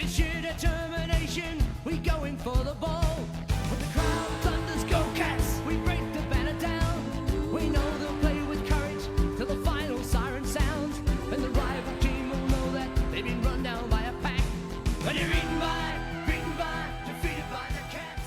With sheer determination, we going for the ball. When the crowd thunders, go Cats, we break the banner down. We know they'll play with courage till the final siren sounds. And the rival team will know that they've been run down by a pack. But they're beaten by, defeated by the Cats.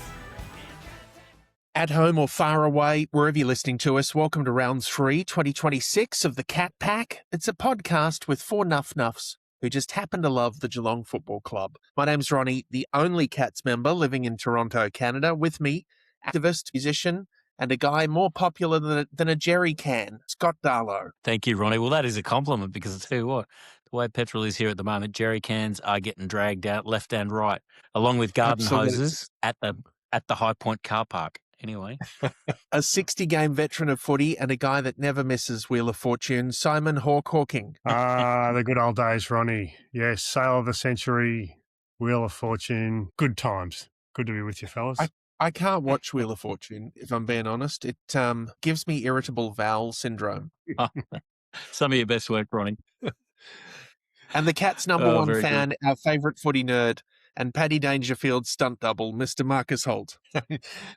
At home or far away, wherever you're listening to us, welcome to Round 3, 2026 of the CatPack. It's a podcast with four nuff-nuffs who just happen to love the Geelong Football Club. My name's Ronnie, the only Cats member living in Toronto, Canada. With me, activist, musician, and a guy more popular than a jerry can, Scott Darlow. Thank you, Ronnie. Well, that is a compliment because I tell you what, the way petrol is here at the moment, jerry cans are getting dragged out left and right, along with garden hoses at the High Point car park. Anyway. A 60-game veteran of footy and a guy that never misses Wheel of Fortune, Simon Hawking. The good old days, Ronnie. Yes, Sale of the Century, Wheel of Fortune. Good times. Good to be with you, fellas. I can't watch Wheel of Fortune, if I'm being honest. It gives me irritable bowel syndrome. Some of your best work, Ronnie. And the Cats' number one fan, good. our favourite footy nerd, and Paddy Dangerfield's stunt double, Mr. Marcus Holt.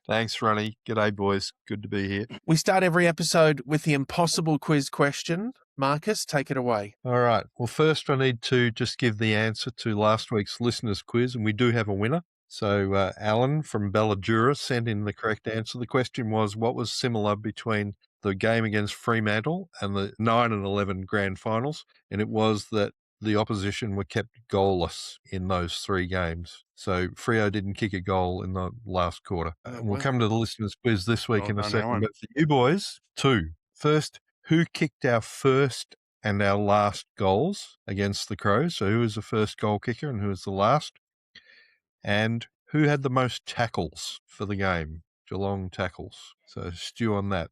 Thanks, Ronnie. G'day, boys. Good to be here. We start every episode with the impossible quiz question. Marcus, take it away. All right. Well, first I need to just give the answer to last week's listeners' quiz, and we do have a winner. So Alan from Balladura sent in the correct answer. The question was, what was similar between the game against Fremantle and the 9 and 11 grand finals? And it was that the opposition were kept goalless in those three games. So Freo didn't kick a goal in the last quarter. We'll come to the listeners' quiz this week in a second. Alan. But for you boys, two. First, who kicked our first and our last goals against the Crows? So who was the first goal kicker and who was the last? And who had the most tackles for the game? Geelong tackles. So stew on that.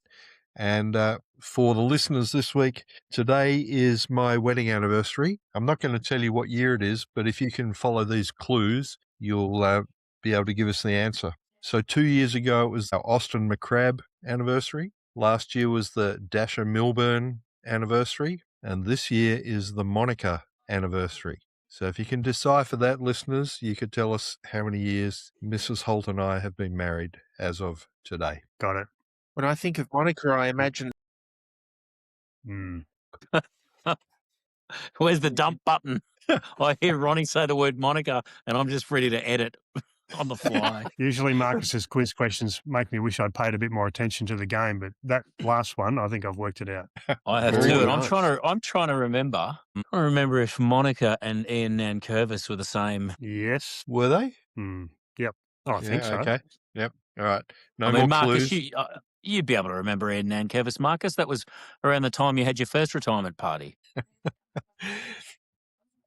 And for the listeners this week, today is my wedding anniversary. I'm not going to tell you what year it is, but if you can follow these clues, you'll be able to give us the answer. So 2 years ago, it was our Austin McCrabb anniversary. Last year was the Dasher Milburn anniversary. And this year is the Monica anniversary. So if you can decipher that, listeners, you could tell us how many years Mrs. Holt and I have been married as of today. Got it. When I think of Monica, I imagine... Where's the dump button? I hear Ronnie say the word Monica, and I'm just ready to edit on the fly. Usually Marcus's quiz questions make me wish I'd paid a bit more attention to the game, but that last one, I think I've worked it out. I have Very too, and nice. I'm trying to remember. I'm trying to remember if Monica and Ian Nankervis were the same. Yes. Were they? Yep. Oh, I think so. Okay. Yep. All right. No I more mean, Marcus, clues. you'd be able to remember Ian Nankervis, Marcus. That was around the time you had your first retirement party.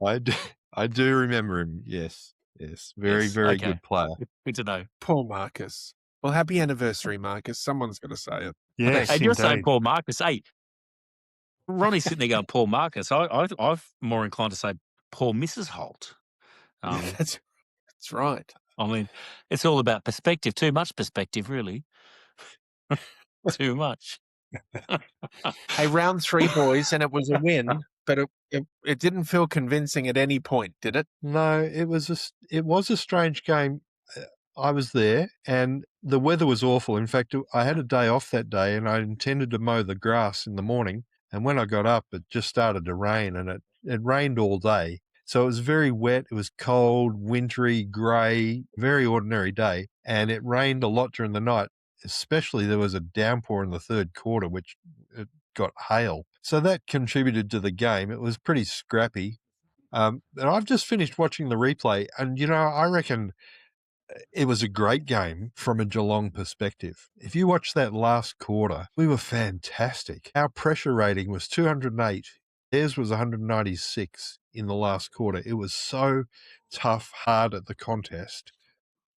I do remember him. Yes. Very, Yes, very okay. good player. Good to know. Poor Marcus. Well, happy anniversary, Marcus. Someone's got to say it. Yes, Hey, you're saying indeed. Paul Marcus. Hey, Ronnie's sitting there going, Paul Marcus. I'm more inclined to say Paul Mrs. Holt. That's right. I mean, it's all about perspective. Too much perspective, really. Too much. Hey, round 3, boys, and it was a win, but it didn't feel convincing at any point, did it? No, it was a strange game. I was there, and the weather was awful. In fact, I had a day off that day, and I intended to mow the grass in the morning. And when I got up, it just started to rain, and it rained all day. So it was very wet. It was cold, wintry, grey, very ordinary day. And it rained a lot during the night. Especially there was a downpour in the third quarter, which it got hail. So that contributed to the game. It was pretty scrappy. And I've just finished watching the replay, and, I reckon it was a great game from a Geelong perspective. If you watch that last quarter, we were fantastic. Our pressure rating was 208. Theirs was 196 in the last quarter. It was so tough, hard at the contest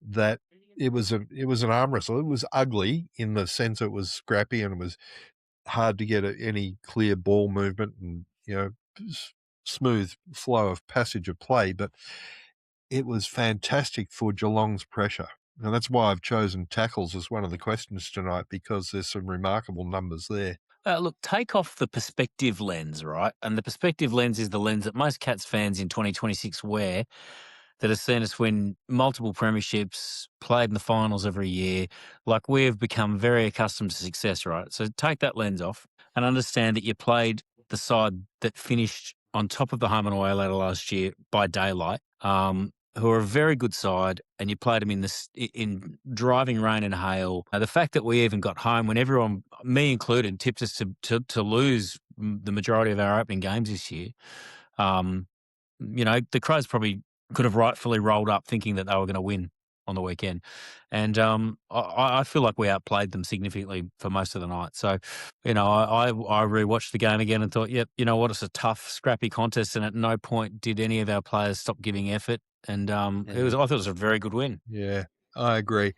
that it was an arm wrestle. It was ugly in the sense it was scrappy and it was hard to get any clear ball movement and, smooth flow of passage of play. But it was fantastic for Geelong's pressure. And that's why I've chosen tackles as one of the questions tonight, because there's some remarkable numbers there. Look, take off the perspective lens, right? And the perspective lens is the lens that most Cats fans in 2026 wear. that has seen us win multiple premierships, played in the finals every year. Like, we've become very accustomed to success, right? So take that lens off and understand that you played the side that finished on top of the home and away ladder last year by daylight, who are a very good side, and you played them in driving rain and hail. The fact that we even got home when everyone, me included, tipped us to lose the majority of our opening games this year. The Crows probably could have rightfully rolled up thinking that they were going to win on the weekend. And I feel like we outplayed them significantly for most of the night. So, I rewatched the game again and thought, yep, you know what, it's a tough, scrappy contest, and at no point did any of our players stop giving effort. And I thought it was a very good win. Yeah, I agree.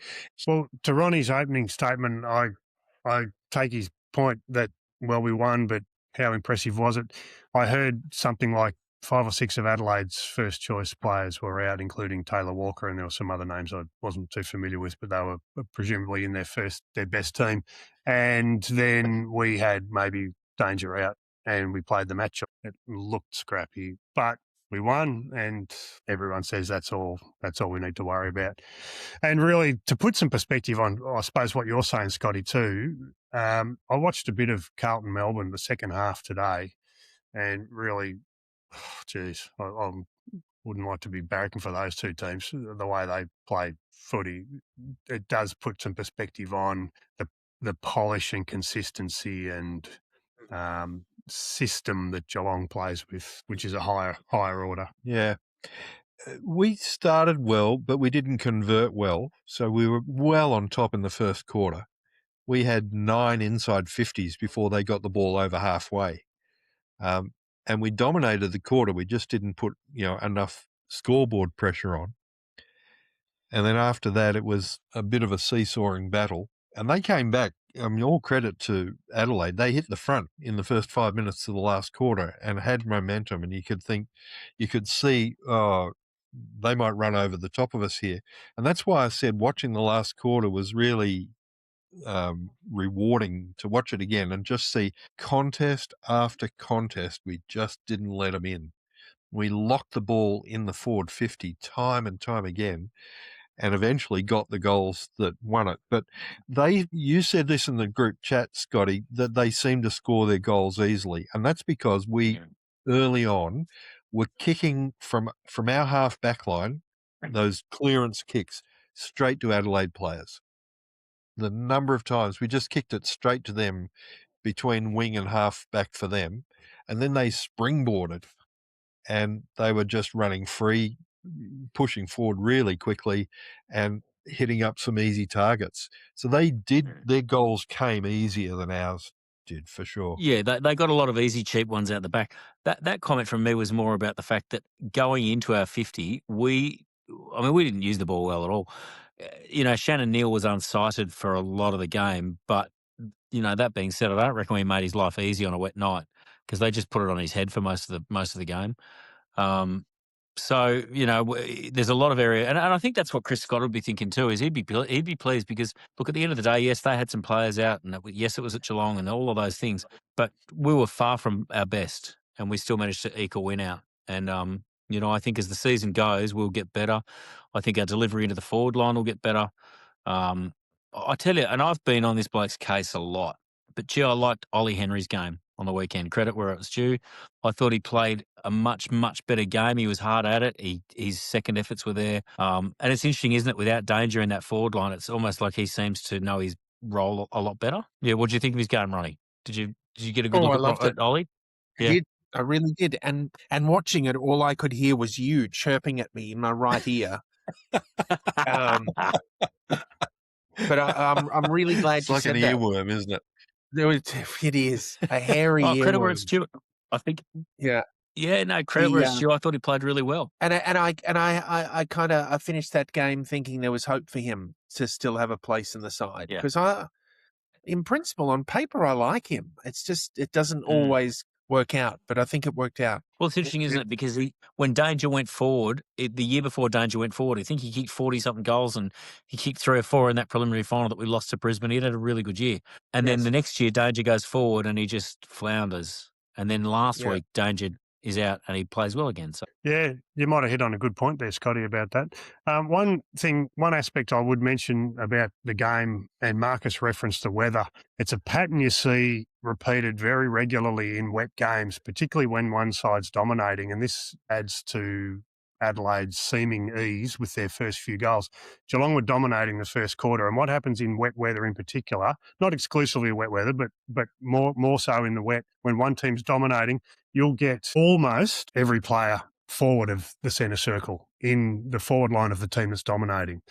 Well, to Ronnie's opening statement, I take his point that, well, we won, but how impressive was it? I heard something like 5 or 6 of Adelaide's first choice players were out, including Taylor Walker, and there were some other names I wasn't too familiar with, but they were presumably in their best team. And then we had maybe Danger out, and we played the match. It looked scrappy, but we won, and everyone says that's all we need to worry about. And really, to put some perspective on, I suppose, what you're saying, Scotty, too, I watched a bit of Carlton Melbourne the second half today, and really, geez, I wouldn't like to be barracking for those two teams. The way they play footy, it does put some perspective on the polish and consistency and system that Geelong plays with, which is a higher order. Yeah. We started well, but we didn't convert well. So we were well on top in the first quarter. We had 9 inside 50s before they got the ball over halfway. And we dominated the quarter. We just didn't put, enough scoreboard pressure on. And then after that, it was a bit of a seesawing battle. And they came back. I mean, all credit to Adelaide. They hit the front in the first 5 minutes of the last quarter and had momentum. And you could see, they might run over the top of us here. And that's why I said watching the last quarter was really rewarding to watch it again and just see contest after contest. We just didn't let them in. We locked the ball in the forward 50 time and time again, and eventually got the goals that won it. But you said this in the group chat, Scotty, that they seem to score their goals easily. And that's because we, early on, were kicking from our half back line, those clearance kicks, straight to Adelaide players. The number of times we just kicked it straight to them between wing and half back for them, and then they springboarded, and they were just running free, pushing forward really quickly and hitting up some easy targets. So their goals came easier than ours did, for sure. Yeah, they got a lot of easy, cheap ones out the back. That comment from me was more about the fact that going into our 50, we didn't use the ball well at all. Shannon Neal was unsighted for a lot of the game, but, that being said, I don't reckon we made his life easy on a wet night because they just put it on his head for most of the game. So, there's a lot of area, and I think that's what Chris Scott would be thinking too, is he'd be pleased because, look, at the end of the day, yes, they had some players out, and yes, it was at Geelong and all of those things, but we were far from our best, and we still managed to eke a win out. And, I think as the season goes, we'll get better. I think our delivery into the forward line will get better. I tell you, and I've been on this bloke's case a lot, but gee, I liked Ollie Henry's game on the weekend. Credit where it was due. I thought he played a much, much better game. He was hard at it. His second efforts were there. And it's interesting, isn't it? Without Danger in that forward line, it's almost like he seems to know his role a lot better. Yeah, what did you think of his game, Ronnie? Did you get a good look at Ollie? Yeah. I really did. And watching it, all I could hear was you chirping at me in my right ear. But I'm really glad it's you like said an that. earworm, isn't it? It is a hairy earworm. Credit where it's due. I think. Yeah. Yeah. No, credit where it's due. I thought he played really well. And I kind of finished that game thinking there was hope for him to still have a place in the side because in principle, on paper, I like him. It's just it doesn't always work out, but I think it worked out. Well, it's interesting, isn't it? Because when Danger went forward, the year before Danger went forward, I think he kicked 40-something goals and he kicked 3 or 4 in that preliminary final that we lost to Brisbane. He had a really good year. And then the next year, Danger goes forward and he just flounders. And then last week, Danger is out and he plays well again. So Yeah, you might have hit on a good point there, Scotty, about that. One aspect I would mention about the game, and Marcus referenced the weather, it's a pattern you see repeated very regularly in wet games, particularly when one side's dominating, and this adds to Adelaide's seeming ease with their first few goals. Geelong were dominating the first quarter, and what happens in wet weather in particular, not exclusively wet weather, but more so in the wet, when one team's dominating, you'll get almost every player forward of the centre circle in the forward line of the team that's dominating.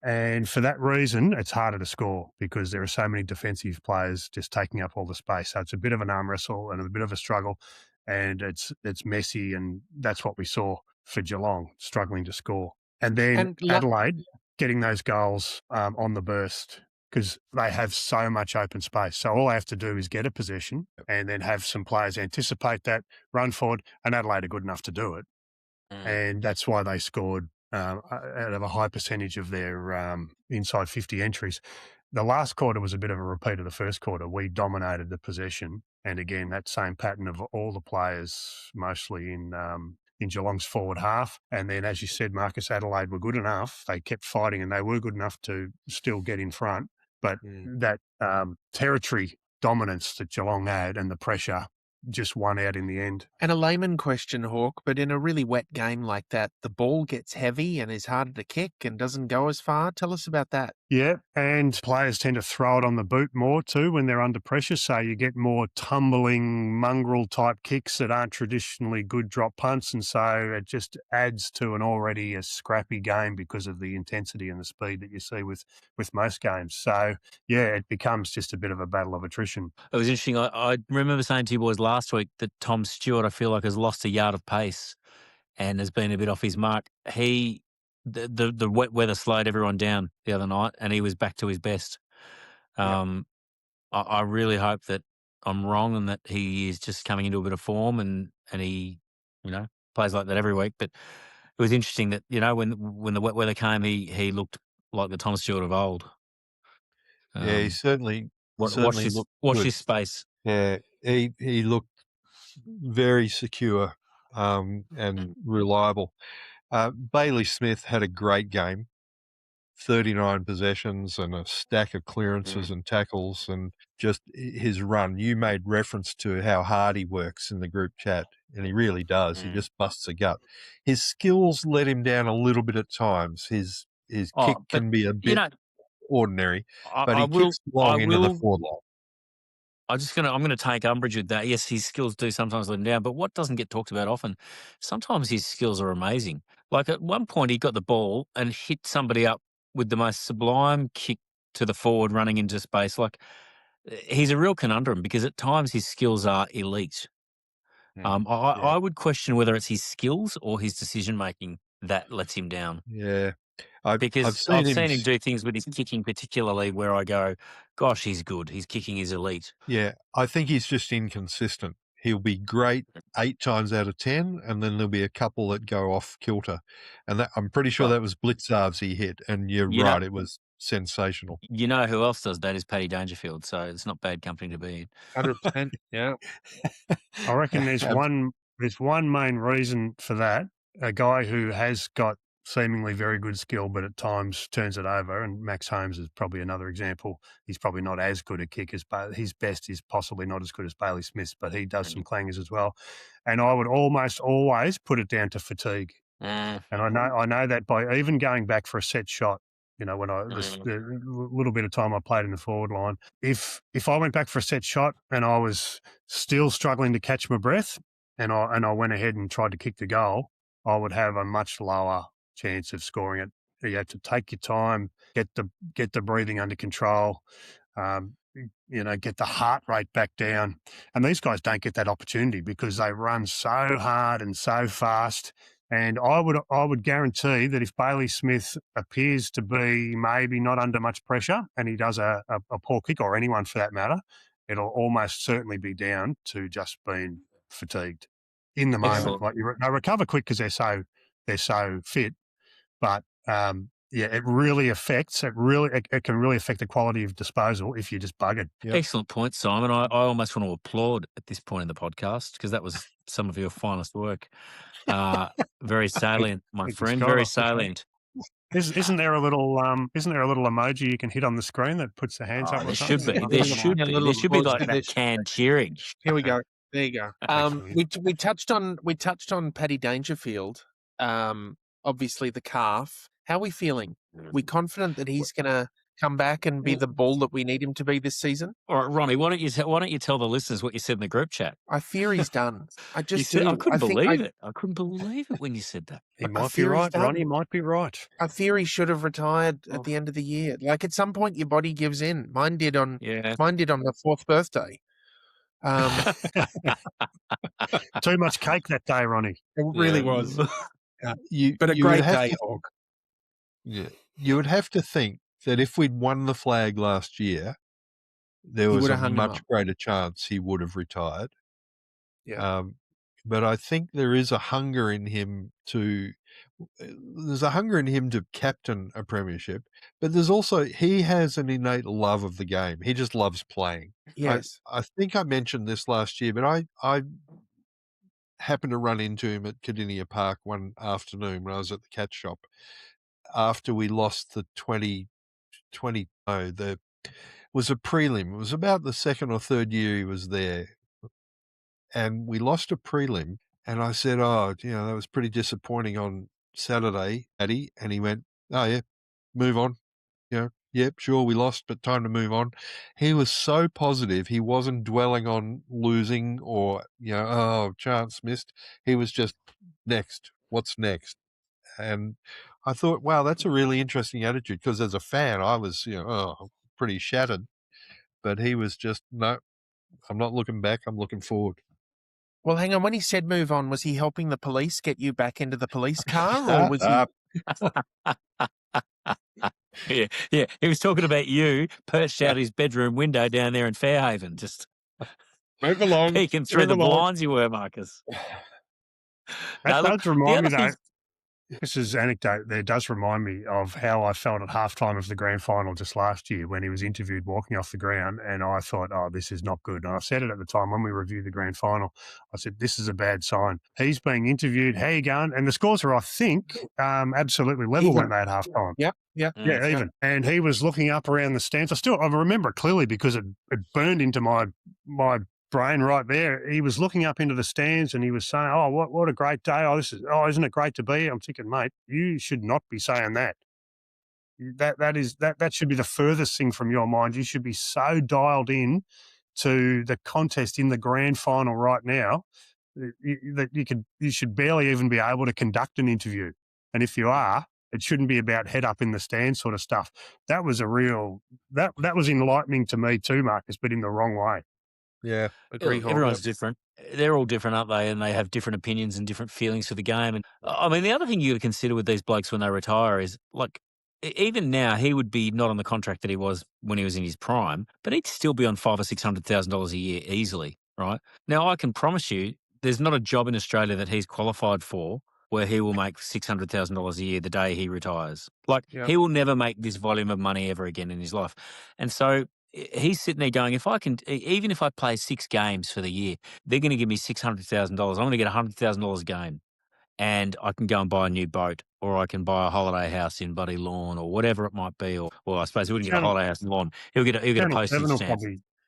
And for that reason, it's harder to score because there are so many defensive players just taking up all the space. So it's a bit of an arm wrestle and a bit of a struggle, and it's messy, and that's what we saw for Geelong, struggling to score. And then And Adelaide getting those goals on the burst because they have so much open space. So all they have to do is get a possession and then have some players anticipate that, run forward, and Adelaide are good enough to do it. And that's why they scored out of a high percentage of their inside 50 entries. The last quarter was a bit of a repeat of the first quarter. We dominated the possession. And again, that same pattern of all the players, mostly in Geelong's forward half. And then, as you said, Marcus, Adelaide were good enough. They kept fighting and they were good enough to still get in front. But that territory dominance that Geelong had and the pressure just won out in the end. And a layman question, Hawk, but in a really wet game like that, the ball gets heavy and is harder to kick and doesn't go as far. Tell us about that. Yeah, and players tend to throw it on the boot more too when they're under pressure, so you get more tumbling, mongrel-type kicks that aren't traditionally good drop punts, and so it just adds to an already a scrappy game because of the intensity and the speed that you see with most games. So, yeah, it becomes just a bit of a battle of attrition. it was interesting. I remember saying to you boys last week that Tom Stewart, I feel like, has lost a yard of pace and has been a bit off his mark. The wet weather slowed everyone down the other night, and he was back to his best. I really hope that I'm wrong and that he is just coming into a bit of form and he, plays like that every week. But it was interesting that, when the wet weather came, he looked like the Tom Stewart of old. Yeah, he certainly Watch looked good. his space. Yeah, he looked very secure and reliable. Bailey Smith had a great game, 39 possessions and a stack of clearances and tackles, and just his run. You made reference to how hard he works in the group chat, and he really does. He just busts a gut. His skills let him down a little bit at times. His kick can be a bit ordinary, but he kicks long into the forward line. I'm going to take umbrage with that. Yes, his skills do sometimes let him down, but what doesn't get talked about often, sometimes his skills are amazing. Like at one point he got the ball and hit somebody up with the most sublime kick to the forward running into space. Like he's a real conundrum because at times his skills are elite. I would question whether it's his skills or his decision-making that lets him down. Yeah. Because I've seen him do things with his kicking particularly where I go, gosh, he's good. His kicking is elite. Yeah, I think he's just inconsistent. He'll be great 8 times out of 10, and then there'll be a couple that go off kilter. And that, I'm pretty sure that was Blitzarves he hit, and you're right, it was sensational. You know who else does that is Paddy Dangerfield, so it's not bad company to be in. 100%, yeah. I reckon there's one main reason for that. A guy who has got seemingly very good skill, but at times turns it over, and Max Holmes is probably another example. He's probably not as good a kick as his best is possibly not as good as Bailey Smith's, but he does some clangers as well. And I would almost always put it down to fatigue. And I know that by even going back for a set shot, when the little bit of time I played in the forward line, if I went back for a set shot and I was still struggling to catch my breath, and I went ahead and tried to kick the goal, I would have a much lower chance of scoring it. You have to take your time, get the breathing under control, get the heart rate back down. And these guys don't get that opportunity because they run so hard and so fast. And I would guarantee that if Bailey Smith appears to be maybe not under much pressure and he does a poor kick, or anyone for that matter, it'll almost certainly be down to just being fatigued in the moment. Like they recover quick because they're so fit, but Yeah, it really affects. It can really affect the quality of disposal if you just bug it. Yep. Excellent point, Simon. I almost want to applaud at this point in the podcast because that was some of your finest work. Very salient, my Thank you, friend. Scott. I Very appreciate it. salient. Isn't there a little emoji you can hit on the screen that puts the hands up? There or should something? be. There should A be. little There should be applause like to that this. canned cheering. Here we go. There you go. Excellent. We touched on Paddy Dangerfield. Obviously the calf. How are we feeling? We confident that he's going to come back and be the ball that we need him to be this season? All right, Ronnie, why don't you tell the listeners what you said in the group chat? I fear he's done. I You just said, do. I couldn't think believe it. I couldn't believe it when you said that. He I might be fear he's right, done. Ronnie. Might be right. I fear he should have retired Oh. at the end of the year. Like at some point, your body gives in. Mine did on Yeah. the fourth birthday. Too much cake that day, Ronnie. It really Yeah. was. But a great day, Hog. Yeah, you would have to think that if we'd won the flag last year, there He was would a have hung him much up. greater chance he would have retired. Yeah. But I think there is a hunger in him to. There's a hunger in him to captain a premiership, but there's also he has an innate love of the game. He just loves playing. Yes. I think I mentioned this last year, but I happened to run into him at Cardinia Park one afternoon when I was at the cat shop after we lost the 2020. No, the was a prelim. It was about the second or third year he was there, and we lost a prelim. And I said, "Oh, that was pretty disappointing on Saturday, Addy." And he went, "Oh yeah, move on. Yep, sure, we lost, but time to move on." He was so positive. He wasn't dwelling on losing or, oh, chance missed. He was just next. What's next? And I thought, wow, that's a really interesting attitude because as a fan, I was, pretty shattered. But he was just, no, I'm not looking back. I'm looking forward. Well, hang on. When he said move on, was he helping the police get you back into the police car, or was he? Yeah. He was talking about you perched out his bedroom window down there in Fairhaven, just Move along. peeking through the blinds you were, Marcus. That Now, look, does remind me, the though. other This is anecdote. There does remind me of how I felt at halftime of the grand final just last year when he was interviewed walking off the ground, and I thought, "Oh, this is not good." And I said it at the time when we reviewed the grand final. I said, "This is a bad sign." He's being interviewed. How you going? And the scores are, I think, absolutely level when they had halftime. Yep. Yeah, even. And he was looking up around the stands. I remember it clearly because it burned into my brain right there. He was looking up into the stands and he was saying, "Oh, what a great day! Isn't it great to be here?" I'm thinking, mate, you should not be saying that. That should be the furthest thing from your mind. You should be so dialed in to the contest in the grand final right now that you should barely even be able to conduct an interview. And if you are, it shouldn't be about head up in the stand sort of stuff. That was that was enlightening to me too, Marcus, but in the wrong way. Yeah, everyone's different. They're all different, aren't they? And they have different opinions and different feelings for the game. And I mean, the other thing you got to consider with these blokes when they retire is like, even now he would be not on the contract that he was when he was in his prime, but he'd still be on $500,000 or $600,000 a year easily, right? Now, I can promise you, there's not a job in Australia that he's qualified for where he will make $600,000 a year the day he retires. Like, he will never make this volume of money ever again in his life. And so he's sitting there going, even if I play 6 games for the year, they're going to give me $600,000. I'm going to get $100,000 a game, and I can go and buy a new boat, or I can buy a holiday house in Buddy Lawn, or whatever it might be. Or, well, I suppose he wouldn't get a holiday house in Lawn. He'll get a postage stamp.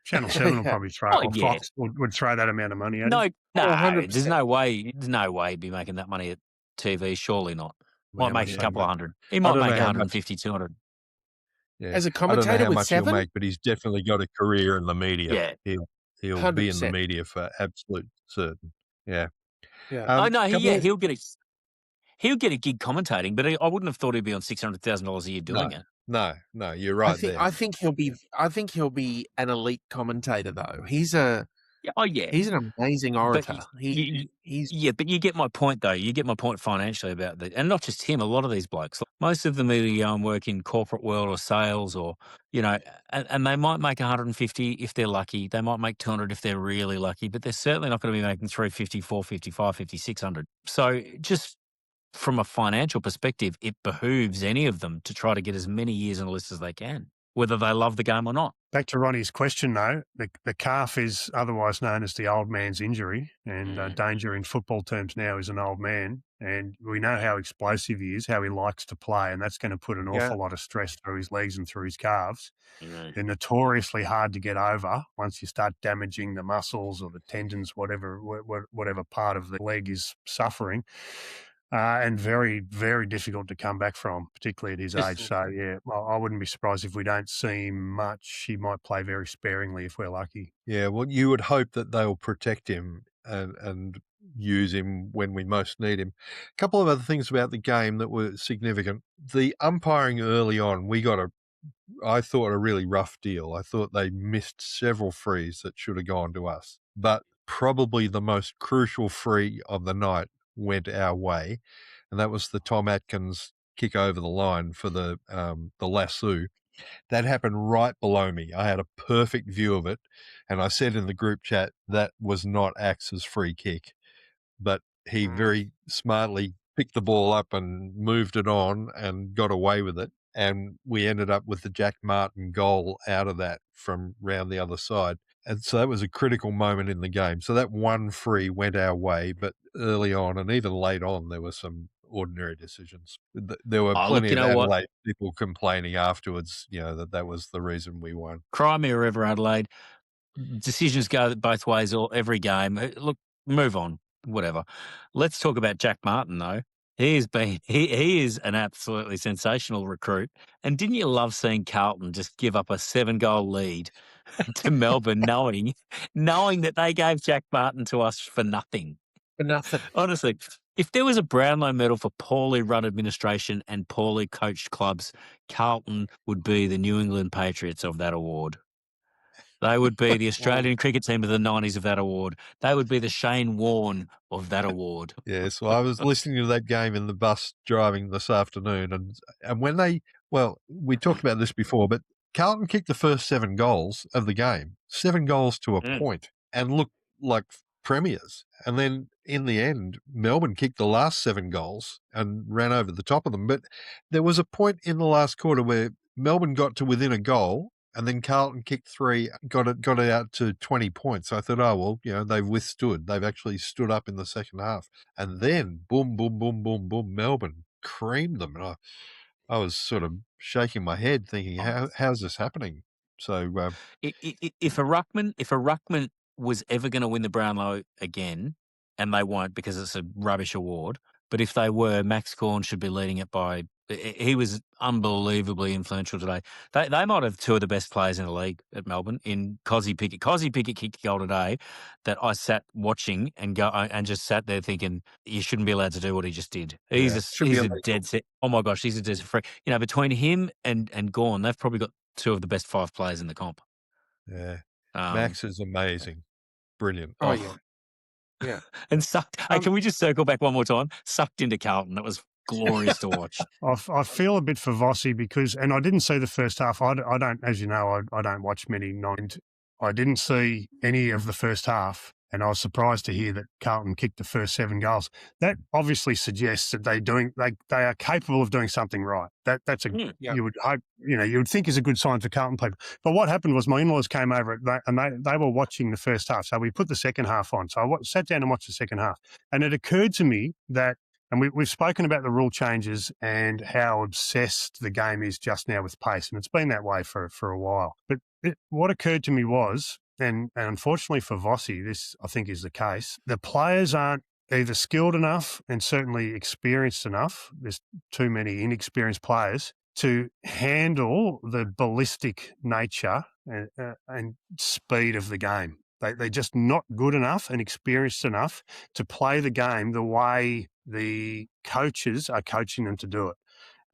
Channel 7 will probably throw, or Fox would throw that amount of money at him. No, there's no way he'd be making that money at TV. Surely not. Might make a couple of hundred. He might make 150, 200. Yeah. As a I don't know commentator how with much 7? he'll make, but he's definitely got a career in the media. Yeah. He'll be in the 100%. media for absolute certain. Yeah. Yeah. He'll get a gig commentating, but I wouldn't have thought he'd be on $600,000 a year doing it. No, you're right there. I think he'll be an elite commentator though. He's an amazing orator. But you get my point though. You get my point financially about that, and not just him. A lot of these blokes, most of them either work in corporate world or sales, or and they might make 150 if they're lucky. They might make 200 if they're really lucky, but they're certainly not going to be making 350, 450, 550, 600. So just from a financial perspective, it behooves any of them to try to get as many years on the list as they can, whether they love the game or not. Back to Ronnie's question, though, the calf is otherwise known as the old man's injury, and danger in football terms now is an old man. And we know how explosive he is, how he likes to play, and that's going to put an awful lot of stress through his legs and through his calves. They're notoriously hard to get over once you start damaging the muscles or the tendons, whatever part of the leg is suffering. And very, very difficult to come back from, particularly at his age. So, yeah, I wouldn't be surprised if we don't see him much. He might play very sparingly if we're lucky. Yeah, well, you would hope that they'll protect him and use him when we most need him. A couple of other things about the game that were significant. The umpiring early on, I thought, a really rough deal. I thought they missed several frees that should have gone to us. But probably the most crucial free of the night went our way, and that was the Tom Atkins kick over the line for the lasso. That happened right below me. I had a perfect view of it, and I said in the group chat that was not Axe's free kick, but he very smartly picked the ball up and moved it on and got away with it, and we ended up with the Jack Martin goal out of that from round the other side. And so that was a critical moment in the game. So that one free went our way, but early on and even late on, there were some ordinary decisions. There were plenty of Adelaide people complaining afterwards, that was the reason we won. Cry me a river, Adelaide. Decisions go both ways every game. Look, move on, whatever. Let's talk about Jack Martin, though. He is an absolutely sensational recruit. And didn't you love seeing Carlton just give up a 7-goal lead to Melbourne, knowing that they gave Jack Martin to us for nothing? For nothing. Honestly, if there was a Brownlow medal for poorly run administration and poorly coached clubs, Carlton would be the New England Patriots of that award. They would be the Australian cricket team of the 90s of that award. They would be the Shane Warne of that award. Yeah, so I was listening to that game in the bus driving this afternoon, and when we talked about this before, but Carlton kicked the first 7 goals of the game, 7 goals to a point, and looked like premiers. And then in the end, Melbourne kicked the last 7 goals and ran over the top of them. But there was a point in the last quarter where Melbourne got to within a goal, and then Carlton kicked 3, got it out to 20 points. I thought, they've withstood. They've actually stood up in the second half. And then, boom, boom, boom, boom, boom, Melbourne creamed them. And I was sort of shaking my head thinking, how's this happening? So if a ruckman was ever going to win the Brownlow again, and they won't because it's a rubbish award, but if they were, Max Gawn should be leading it by. He was unbelievably influential today. They might have 2 of the best players in the league at Melbourne in Cozzy Pickett. Cozzy Pickett kicked a goal today that I sat watching and just sat there thinking, you shouldn't be allowed to do what he just did. He's a dead set. Oh my gosh, he's a dead set freak. Between him and Gawn, they've probably got 2 of the best 5 players in the comp. Yeah, Max is amazing, brilliant. Oh yeah. Yeah. And sucked. Can we just circle back one more time? Sucked into Carlton. That was glorious to watch. I feel a bit for Vossi because, and I didn't see the first half. I don't, as you know, I don't watch many I didn't see any of the first half, and I was surprised to hear that Carlton kicked the first 7 goals. That obviously suggests that they are capable of doing something right. That's you would hope, you would think is a good sign for Carlton people. But what happened was my in-laws came over and they were watching the first half. So we put the second half on. So I sat down and watched the second half. And it occurred to me that, and we've spoken about the rule changes and how obsessed the game is just now with pace. And it's been that way for a while. But what occurred to me was, and unfortunately for Vossi, this I think is the case, the players aren't either skilled enough and certainly experienced enough. There's too many inexperienced players to handle the ballistic nature and speed of the game. They're just not good enough and experienced enough to play the game the way the coaches are coaching them to do it.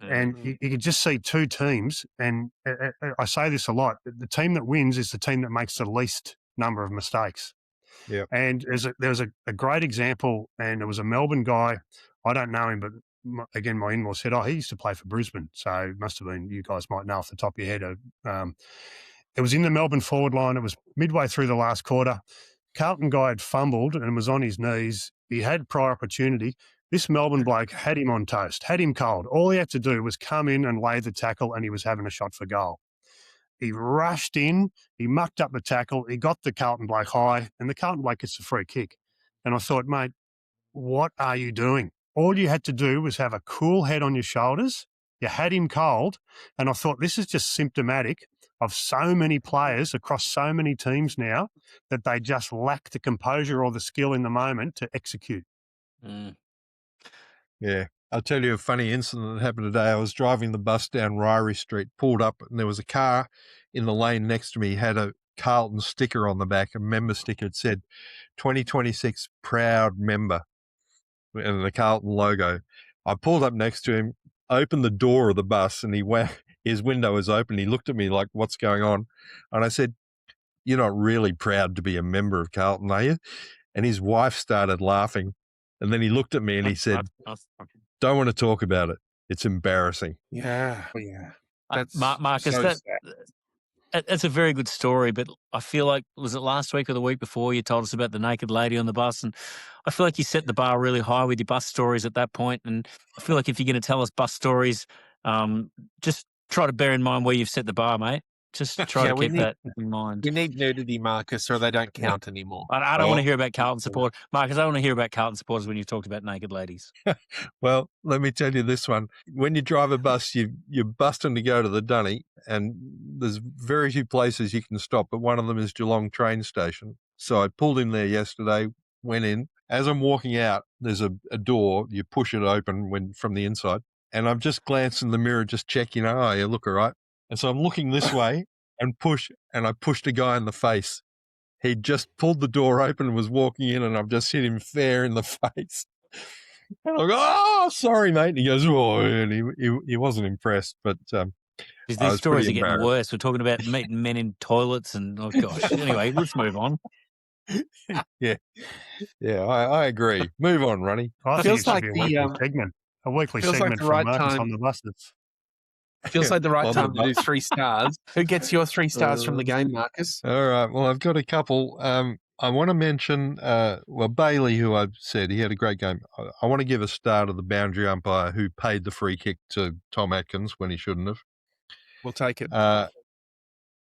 And you could just see 2 teams, and I say this a lot, the team that wins is the team that makes the least number of mistakes. Yeah. And there was a great example, and it was a Melbourne guy. I don't know him, but again, my in-law said, he used to play for Brisbane. So it must have been, you guys might know off the top of your head. It was in the Melbourne forward line. It was midway through the last quarter. Carlton guy had fumbled and was on his knees. He had prior opportunity. This Melbourne bloke had him on toast, had him cold. All he had to do was come in and lay the tackle, and he was having a shot for goal. He rushed in, he mucked up the tackle, he got the Carlton bloke high, and the Carlton bloke gets a free kick. And I thought, mate, what are you doing? All you had to do was have a cool head on your shoulders. You had him cold. And I thought, this is just symptomatic of so many players across so many teams now that they just lack the composure or the skill in the moment to execute. Mm. Yeah. I'll tell you a funny incident that happened today. I was driving the bus down Ryrie Street, pulled up, and there was a car in the lane next to me, had a Carlton sticker on the back, a member sticker. It said 2026 proud member, and the Carlton logo. I pulled up next to him, opened the door of the bus, and his window was open. He looked at me like, what's going on? And I said, you're not really proud to be a member of Carlton, are you? And his wife started laughing. And then he looked at me and he said, don't want to talk about it. It's embarrassing. Yeah. That's Marcus, so that's sad. a very good story, but I feel like, was it last week or the week before you told us about the naked lady on the bus? And I feel like you set the bar really high with your bus stories at that point. And I feel like if you're going to tell us bus stories, just try to bear in mind where you've set the bar, mate. Just try to keep that in mind. We need nudity, Marcus, or they don't count anymore. I don't want to hear about Carlton support. Marcus, I don't want to hear about Carlton supporters when you've talked about naked ladies. Well, let me tell you this one. When you drive a bus, you're busting to go to the Dunny, and there's very few places you can stop, but one of them is Geelong train station. So I pulled in there yesterday, went in. As I'm walking out, there's a door. You push it open from the inside, and I've just glanced in the mirror, just checking, oh, you look all right. And so I'm looking this way and I pushed a guy in the face. He just pulled the door open and was walking in, and I've just hit him fair in the face. And I go, oh, sorry, mate. And he goes, oh, and he wasn't impressed, but these stories are getting worse. We're talking about meeting men in toilets and, oh, gosh. Anyway, let's move on. Yeah, I agree. Move on, Ronnie. I think it should be a weekly segment from Marcus on the buses. Feels like the right time to do 3 stars. Who gets your 3 stars from the game, Marcus? All right. Well, I've got a couple. I want to mention, Bailey, who I've said, he had a great game. I want to give a star to the boundary umpire who paid the free kick to Tom Atkins when he shouldn't have. We'll take it.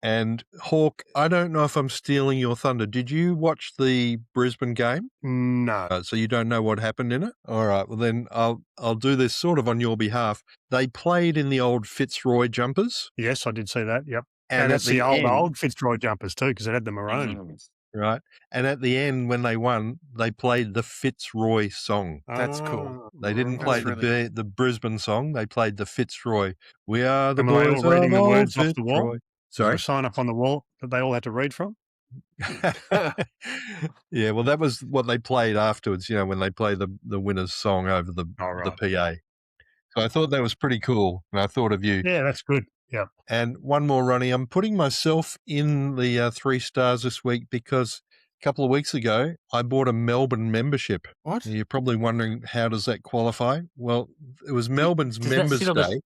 And Hawk, I don't know if I'm stealing your thunder. Did you watch the Brisbane game? No. So you don't know what happened in it? All right. Well, then I'll do this sort of on your behalf. They played in the old Fitzroy jumpers. Yes, I did see that. Yep. And that's the old Fitzroy jumpers too, because it had the maroon. Right. And at the end, when they won, they played the Fitzroy song. That's cool. They didn't play the Brisbane song. They played the Fitzroy. We are the and boys they all reading the words Fitzroy. off the wall. Sorry? Was there a sign up on the wall that they all had to read from? Yeah, well, that was what they played afterwards, when they play the winner's song over the PA. So I thought that was pretty cool, and I thought of you. Yeah, that's good. Yeah. And one more, Ronnie. I'm putting myself in the 3 stars this week because a couple of weeks ago, I bought a Melbourne membership. What? You're probably wondering, how does that qualify? Well, it was Melbourne's Members Day.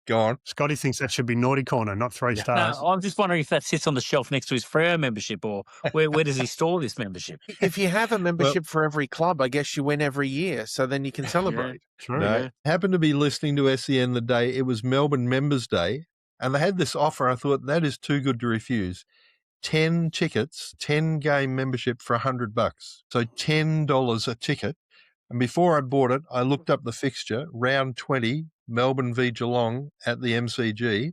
Go on. Scotty thinks that should be naughty corner, not 3 stars. No, I'm just wondering if that sits on the shelf next to his Freo membership, or where does he store this membership? If you have a membership for every club, I guess you win every year, so then you can celebrate. True. No, happened to be listening to SEN the day. It was Melbourne Members Day, and they had this offer. I thought, that is too good to refuse. 10 tickets, 10-game membership for $100. So $10 a ticket. And before I bought it, I looked up the fixture, round 20, Melbourne v Geelong at the MCG.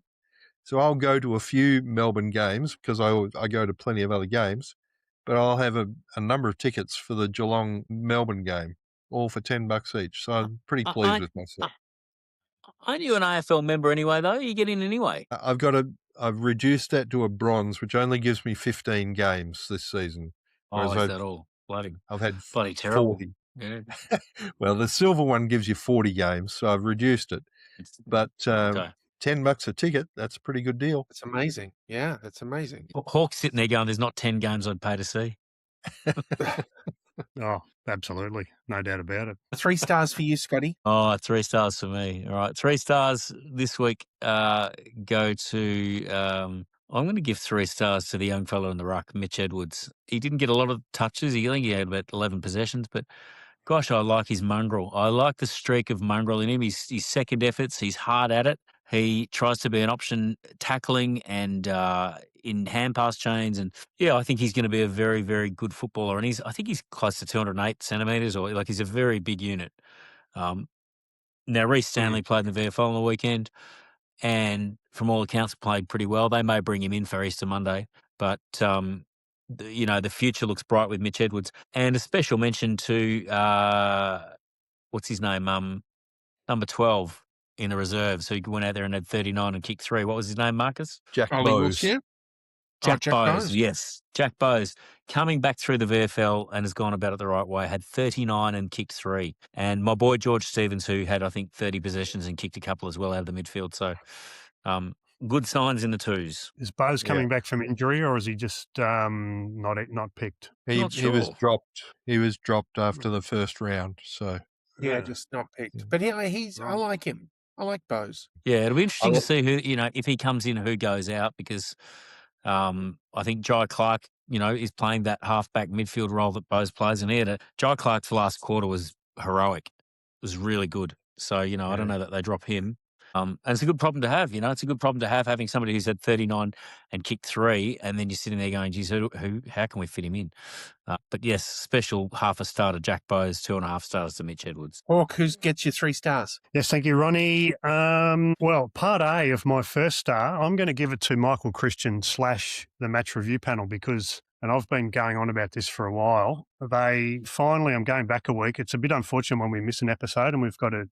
So I'll go to a few Melbourne games because I go to plenty of other games, but I'll have a number of tickets for the Geelong Melbourne game, all for $10 each. So I'm pretty pleased with myself. Aren't you an AFL member anyway, though? You get in anyway. I've reduced that to a bronze, which only gives me 15 games this season. Oh, is that all? I've had bloody terrible. 40. Yeah. Well, the silver one gives you 40 games, so I've reduced it. But $10 a ticket, that's a pretty good deal. It's amazing. Yeah, that's amazing. Hawk's sitting there going, there's not 10 games I'd pay to see. Oh, absolutely. No doubt about it. 3 stars for you, Scotty. Oh, 3 stars for me. All right. 3 stars this week go to, I'm going to give 3 stars to the young fellow in the ruck, Mitch Edwards. He didn't get a lot of touches. I think he had about 11 possessions, but Gosh, I like his mongrel. I like the streak of mongrel in him. His second efforts, he's hard at it. He tries to be an option tackling and in hand pass chains. And yeah, I think he's going to be a very, very good footballer. And I think he's close to 208 centimetres, or like he's a very big unit. Now, Reece Stanley played in the VFL on the weekend, and from all accounts, played pretty well. They may bring him in for Easter Monday, but the future looks bright with Mitch Edwards. And a special mention to what's his name, number 12 in the reserves, who went out there and had 39 and kicked 3. What was his name, Marcus? Jack Ollie Bowes. Wiltshire? Jack Jack Bowes, Bowes. yes. Jack Bowes coming back through the VFL and has gone about it the right way, had 39 and kicked 3. And my boy George Stevens, who had, I think, 30 possessions and kicked a couple as well out of the midfield. So good signs in the twos. Is Bowes coming back from injury, or is he just not picked? He Not was sure. dropped. He was dropped after the first round. So Yeah, just not picked. But yeah, I like him. I like Bowes. Yeah, it'll be interesting to see who, if he comes in, who goes out, because I think Jai Clark, is playing that halfback midfield role that Bowes plays, and Jai Clark's last quarter was heroic. It was really good. So, I don't know that they drop him. And it's a good problem to have, It's a good problem to have, having somebody who's had 39 and kicked 3, and then you're sitting there going, geez, how can we fit him in? But yes, special half a star to Jack Bowes, 2.5 stars to Mitch Edwards. Hawk, who gets you 3 stars? Yes, thank you, Ronnie. Well, part A of my first star, I'm going to give it to Michael Christian / the match review panel because, and I've been going on about this for a while, I'm going back a week. It's a bit unfortunate when we miss an episode and we've got to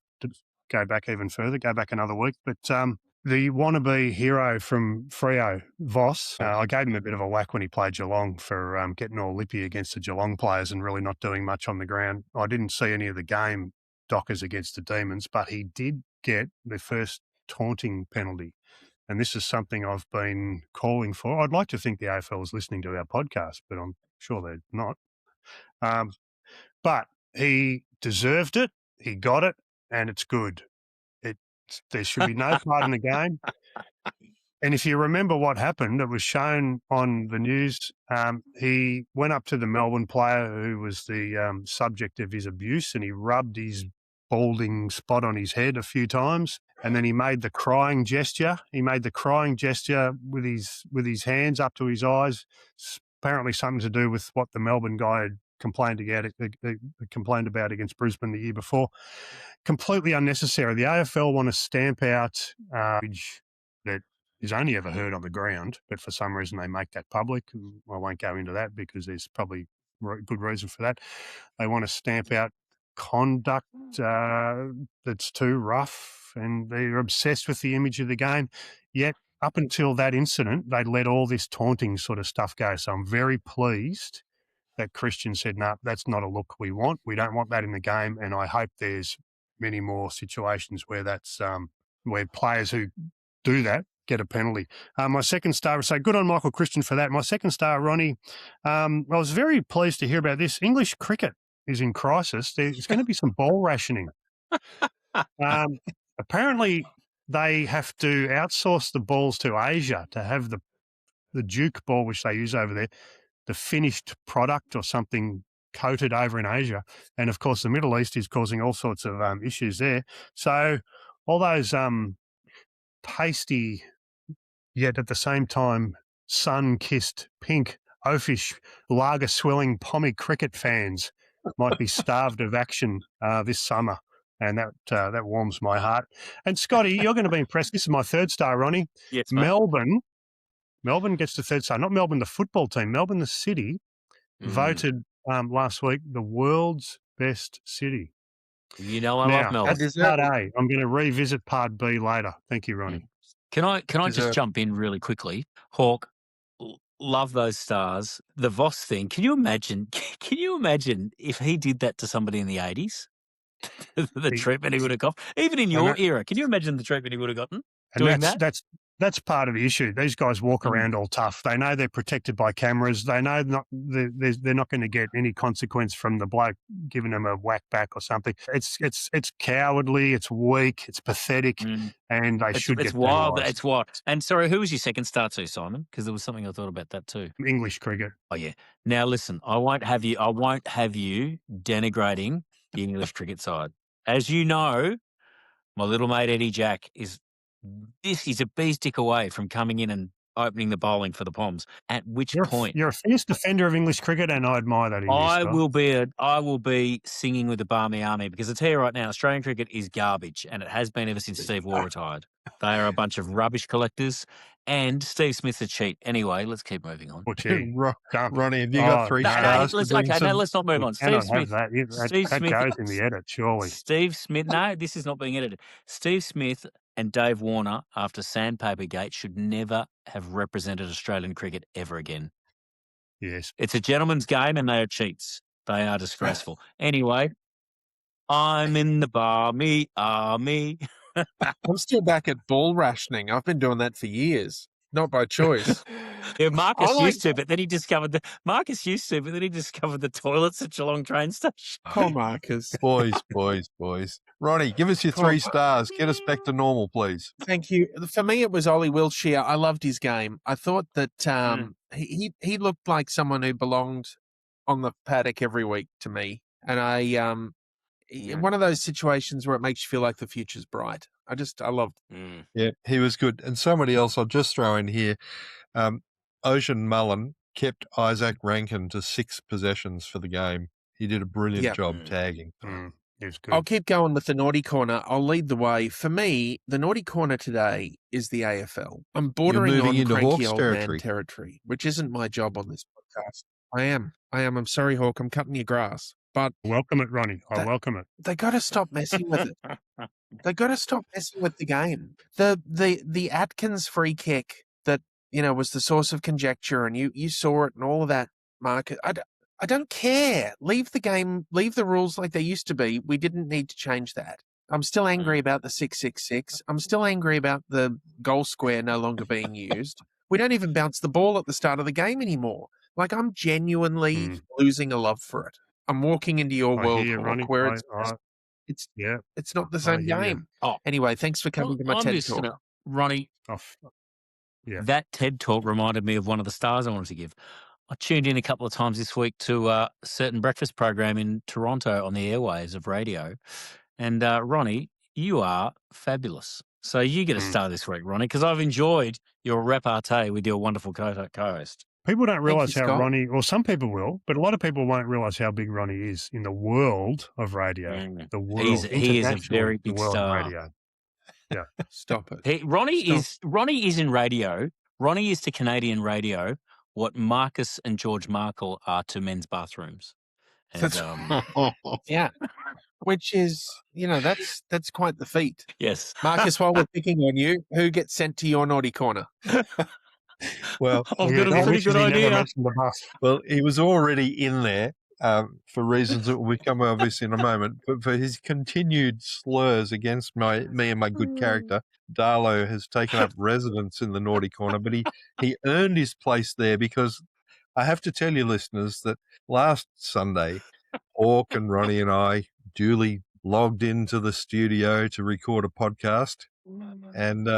go back even further, go back another week. But the wannabe hero from Freo, Voss, I gave him a bit of a whack when he played Geelong for getting all lippy against the Geelong players and really not doing much on the ground. I didn't see any of the game Dockers against the Demons, but he did get the first taunting penalty. And this is something I've been calling for. I'd like to think the AFL is listening to our podcast, but I'm sure they're not. But he deserved it. He got it. And it's good. There should be no part in the game. And if you remember what happened, it was shown on the news. He went up to the Melbourne player who was the subject of his abuse, and he rubbed his balding spot on his head a few times. And then he made the crying gesture. He made the crying gesture with his hands up to his eyes. Apparently something to do with what the Melbourne guy had complained about against Brisbane the year before. Completely unnecessary. The AFL want to stamp out that is only ever heard on the ground, but for some reason they make that public. I won't go into that because there's probably good reason for that. They want to stamp out conduct that's too rough, and they're obsessed with the image of the game. Yet up until that incident, they let all this taunting sort of stuff go. So I'm very pleased that Christian said, no, that's not a look we want. We don't want that in the game. And I hope there's many more situations where that's where players who do that get a penalty. My second star, so good on Michael Christian for that. My second star, Ronnie, I was very pleased to hear about this. English cricket is in crisis. There's going to be some ball rationing. Apparently, they have to outsource the balls to Asia to have the Duke ball, which they use over there, the finished product or something coated over in Asia. And of course, the Middle East is causing all sorts of issues there. So all those tasty, yet at the same time, sun-kissed, pink, oafish, lager-swilling pommy cricket fans might be starved of action this summer. And that warms my heart. And Scotty, you're going to be impressed. This is my third star, Ronnie. Yes, mate. Melbourne gets the third star, not Melbourne, the football team. Melbourne, the city, voted last week the world's best city. I love Melbourne. That's part A. I'm going to revisit part B later. Thank you, Ronnie. Can I just jump in really quickly? Hawk, love those stars. The Voss thing. Can you imagine if he did that to somebody in the 80s? The treatment he would have got, even in your era. Can you imagine the treatment he would have gotten doing that? That's part of the issue. These guys walk around all tough. They know they're protected by cameras. They know they're not going to get any consequence from the bloke giving them a whack back or something. It's cowardly. It's weak. It's pathetic, and they should get wild. It's wild. And sorry, who was your second star to, Simon? Because there was something I thought about that too. English cricket. Oh yeah. Now listen, I won't have you denigrating the English cricket side. As you know, my little mate Eddie Jack is a bee's dick away from coming in and opening the bowling for the Poms. At which point You're a fierce defender of English cricket, and I admire that in you, I Scott. will be singing with the Barmy Army, because I tell you right now, Australian cricket is garbage, and it has been ever since Steve Waugh retired. They are a bunch of rubbish collectors, and Steve Smith's a cheat. Anyway, let's keep moving on. Or gee, dump. Ronnie, have you got 3 No, stars? let's not move on. You Steve cannot Smith. have that. Steve That Smith goes in the edit, surely. Steve Smith. No, this is not being edited. Steve Smith and Dave Warner, after Sandpaper Gate, should never have represented Australian cricket ever again. Yes. It's a gentleman's game, and they are cheats. They are disgraceful. Anyway, I'm in the Barmy Army. I'm still back at ball rationing. I've been doing that for years, not by choice. Yeah, Marcus I like- used to, but then he discovered the toilets at Geelong train station. Poor Marcus. Boys. Ronnie, give us your 3 stars. Get us back to normal, please. Thank you. For me, it was Ollie Wiltshire. I loved his game. I thought that he looked like someone who belonged on the paddock every week to me. And one of those situations where it makes you feel like the future's bright. I loved it. Yeah, he was good. And somebody else I'll just throw in here. Ocean Mullen kept Isaac Rankin to 6 possessions for the game. He did a brilliant job tagging. It was good. I'll keep going with the naughty corner. I'll lead the way. For me, the naughty corner today is the AFL. I'm bordering moving on into cranky Hawks old territory. man territory, which isn't my job on this podcast. I am. I'm sorry, Hawk. I'm cutting your grass. But Welcome it, Ronnie. I welcome it. they got to stop messing with it. They got to stop messing with the game. The Atkins free kick that was the source of conjecture, and you saw it and all of that, Mark. I don't care. Leave the game. Leave the rules like they used to be. We didn't need to change that. I'm still angry about the 666. I'm still angry about the goal square no longer being used. We don't even bounce the ball at the start of the game anymore. Like, I'm genuinely losing a love for it. I'm walking into your world, hear you, Hawk, Ronnie. where Yeah. it's not the same hear you. game. Oh. Anyway, thanks for coming to my I'm TED just Talk. gonna, Ronnie, Yeah. that TED Talk reminded me of one of the stars I wanted to give. I tuned in a couple of times this week to a certain breakfast program in Toronto on the airwaves of radio. And Ronnie, you are fabulous. So you get a star this week, Ronnie, because I've enjoyed your repartee with your wonderful co-host. People don't realise you, how Scott. Ronnie, or some people will, but a lot of people won't realise how big Ronnie is in the world of radio. The world. He is a international very big world of star. radio. Yeah. Stop it. Ronnie is in radio. Ronnie is to Canadian radio what Marcus and George Markle are to men's bathrooms. And, Yeah. Which is, that's quite the feat. yes. Marcus, while we're picking on you, who gets sent to your naughty corner? Well, I've got a pretty good idea. Well, he was already in there for reasons that will become obvious in a moment. But for his continued slurs against me and my good character, Darlow has taken up residence in the naughty corner. But he earned his place there because I have to tell you, listeners, that last Sunday, Hawk and Ronnie and I duly logged into the studio to record a podcast, and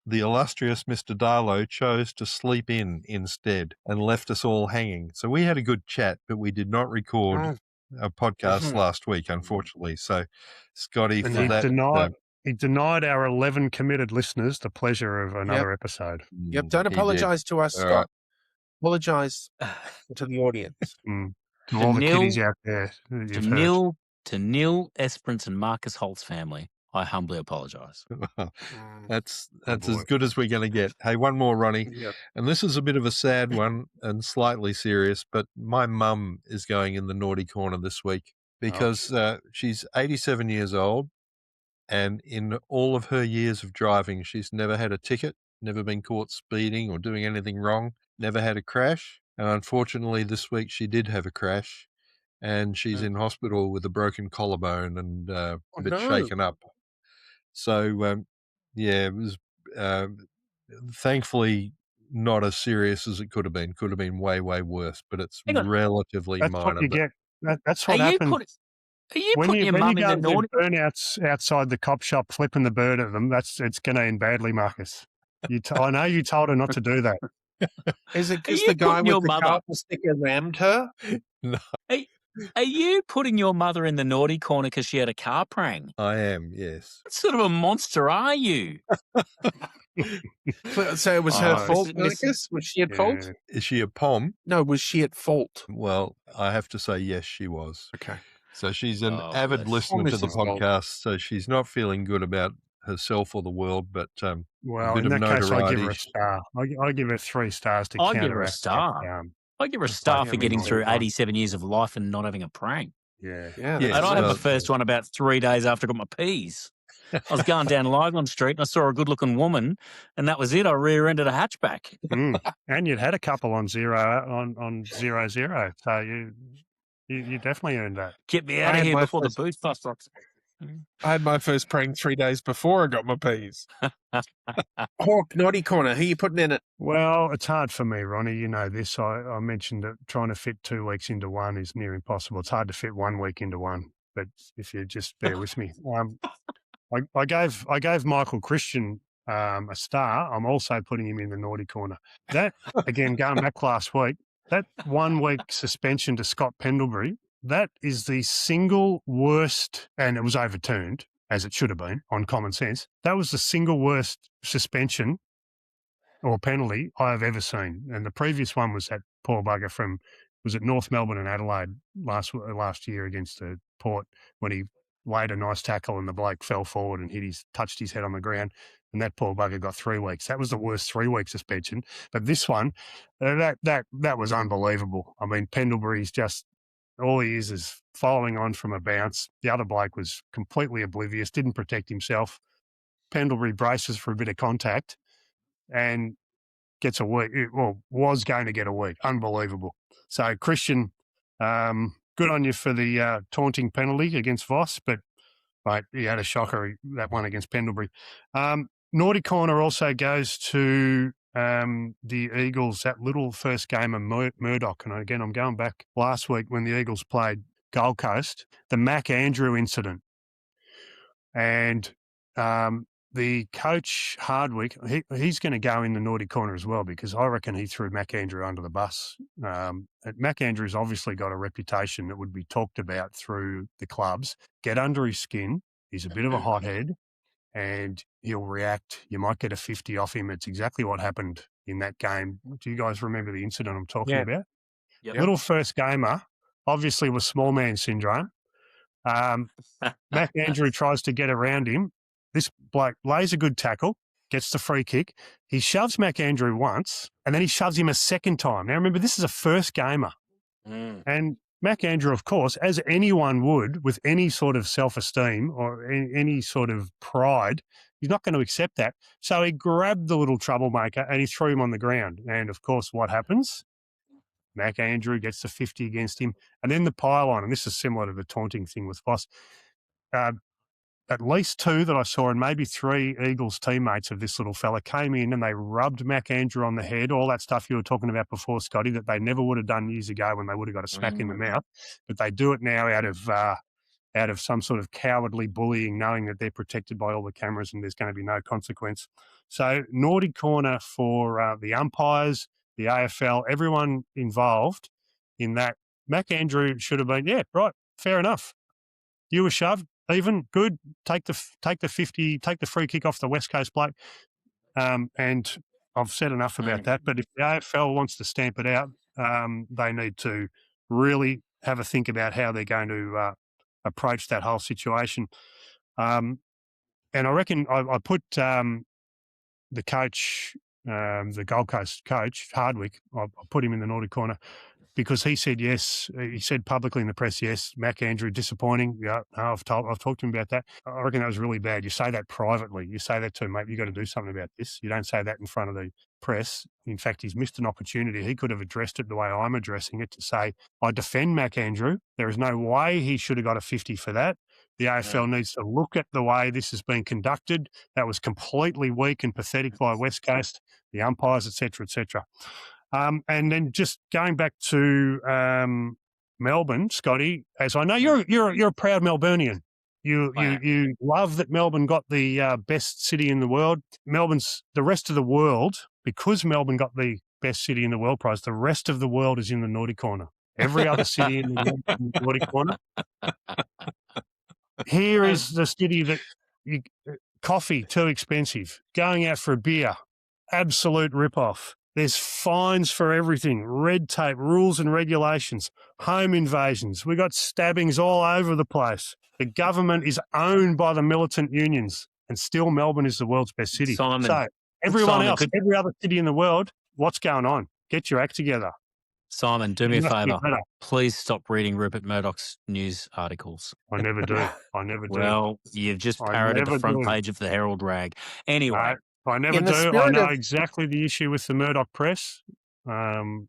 the illustrious Mr. Darlow chose to sleep in instead and left us all hanging. So we had a good chat, but we did not record a podcast last week, unfortunately. So, Scotty, And for that... he denied our 11 committed listeners the pleasure of another episode. Yep. Don't apologise to us, Scott. right. Apologise to the audience. To all the kiddies out there. that you've heard. To Neil Esperance and Marcus Holt's family, I humbly apologise. That's as good as we're going to get. Hey, one more, Ronnie. Yep. And this is a bit of a sad one and slightly serious, but my mum is going in the naughty corner this week because she's 87 years old, and in all of her years of driving, she's never had a ticket, never been caught speeding or doing anything wrong, never had a crash. And unfortunately, this week she did have a crash, and she's in hospital with a broken collarbone and a bit shaken up. So, it was thankfully not as serious as it could have been. Could have been way, way worse, but it's relatively That's minor. what you get. That's what happens. Are you When putting you your mum go in the and do naughty? burnouts outside the cop shop, flipping the bird at them, it's going to end badly, Marcus. I know you told her not to do that. Is it because you the guy putting with your the mother- carpet sticker rammed her? Are Are you putting your mother in the naughty corner because she had a car prank? I am, yes. What sort of a monster are you? So it was her Oh, fault, Miss- Lucas? Was she at fault? Yeah. Is she a pom? No, was she at fault? Well, I have to say yes, she was. Okay. So she's an Oh, avid bless. listener to the Mrs. Gold. podcast, so she's not feeling good about herself or the world, but a Well, bit in of that case, I give her notoriety. a star. I give her 3 stars to I'll give her a counteract star. that. I give her a the star play for getting every through time. 87 years of life and not having a prank. Yeah. Yeah, Yes, And I had my well- first one about 3 days after I got my P's. I was going down Lygon Street and I saw a good-looking woman, and that was it. I rear-ended a hatchback. And you'd had a couple on 0-0, so you definitely earned that. Get me I out of had here my before first- the boot fuss up. I had my first prank 3 days before I got my P's. Hawk, naughty corner. Who you putting in it? Well, it's hard for me, Ronnie. You know this. I mentioned that trying to fit 2 weeks into one is near impossible. It's hard to fit 1 week into one. But if you just bear with me, I gave Michael Christian a star. I'm also putting him in the naughty corner. That again, going back last week, that 1 week suspension to Scott Pendlebury. That is the single worst, and it was overturned as it should have been on common sense. That was the single worst suspension or penalty I have ever seen. And the previous one was that poor bugger was it North Melbourne and Adelaide last year against the Port when he laid a nice tackle and the bloke fell forward and touched his head on the ground. And that poor bugger got 3 weeks. That was the worst 3-week suspension. But this one, that was unbelievable. I mean, Pendlebury's just, all he is following on from a bounce. The other bloke was completely oblivious, didn't protect himself. Pendlebury braces for a bit of contact and gets a week. Well, was going to get a week. Unbelievable. So, Christian, good on you for the taunting penalty against Voss, but mate, he had a shocker, that one against Pendlebury. Naughty corner also goes to the Eagles, that little first game of Murdoch. And again, I'm going back last week when the Eagles played Gold Coast, the Mac Andrew incident. And the coach, Hardwick, he's going to go in the naughty corner as well because I reckon he threw Mac Andrew under the bus. Mac Andrew's obviously got a reputation that would be talked about through the clubs. Get under his skin. He's a bit of a hothead and he'll react. You might get a 50 off him. It's exactly what happened in that game. Do you guys remember the incident I'm talking about? Yep. Little first gamer, obviously with small man syndrome. Mac Andrew tries to get around him. This bloke lays a good tackle, gets the free kick. He shoves Mac Andrew once, and then he shoves him a second time. Now, remember, this is a first gamer. And Mac Andrew, of course, as anyone would with any sort of self-esteem or any sort of pride, he's not going to accept that. So he grabbed the little troublemaker and he threw him on the ground. And, of course, what happens? Mac Andrew gets the 50 against him. And then the pile-on, and this is similar to the taunting thing with Voss, at least 2 that I saw and maybe 3 Eagles teammates of this little fella came in and they rubbed Mac Andrew on the head, all that stuff you were talking about before, Scotty, that they never would have done years ago when they would have got a smack in the mouth. But they do it now out of some sort of cowardly bullying, knowing that they're protected by all the cameras and there's going to be no consequence. So naughty corner for the umpires, the AFL, everyone involved in that. Mac Andrew should have been, yeah, right, fair enough. You were shoved. Even good, take the 50, take the free kick off the West Coast bloke. And I've said enough about that. But if the AFL wants to stamp it out, they need to really have a think about how they're going to approach that whole situation. And I reckon I put the coach, the Gold Coast coach, Hardwick, I put him in the naughty corner. Because he said yes, he said publicly in the press, yes, Mac Andrew, disappointing. Yeah, no, I've talked to him about that. I reckon that was really bad. You say that privately. You say that to him, mate, you got to do something about this. You don't say that in front of the press. In fact, he's missed an opportunity. He could have addressed it the way I'm addressing it to say, I defend Mac Andrew. There is no way he should have got a 50 for that. The AFL needs to look at the way this has been conducted. That was completely weak and pathetic by West Coast, the umpires, et cetera, et cetera. And then just going back to Melbourne, Scotty, as I know you're a proud Melburnian. You love that Melbourne got the best city in the world. The rest of the world, because Melbourne got the best city in the world prize, the rest of the world is in the naughty corner. Every other city in the world is in the naughty corner. Here is the city that coffee too expensive. Going out for a beer, absolute rip-off. There's fines for everything, red tape, rules and regulations, home invasions. We got stabbings all over the place. The government is owned by the militant unions, and still Melbourne is the world's best city. Simon, So everyone Simon, else, every other city in the world, what's going on? Get your act together. Simon, do me a You must be favour. better. Please stop reading Rupert Murdoch's news articles. I never do. I never do. Well, you've just I parroted the never front do. page of the Herald Rag. Anyway, No, I never In the do. I spirit know of- exactly the issue with the Murdoch press. I'm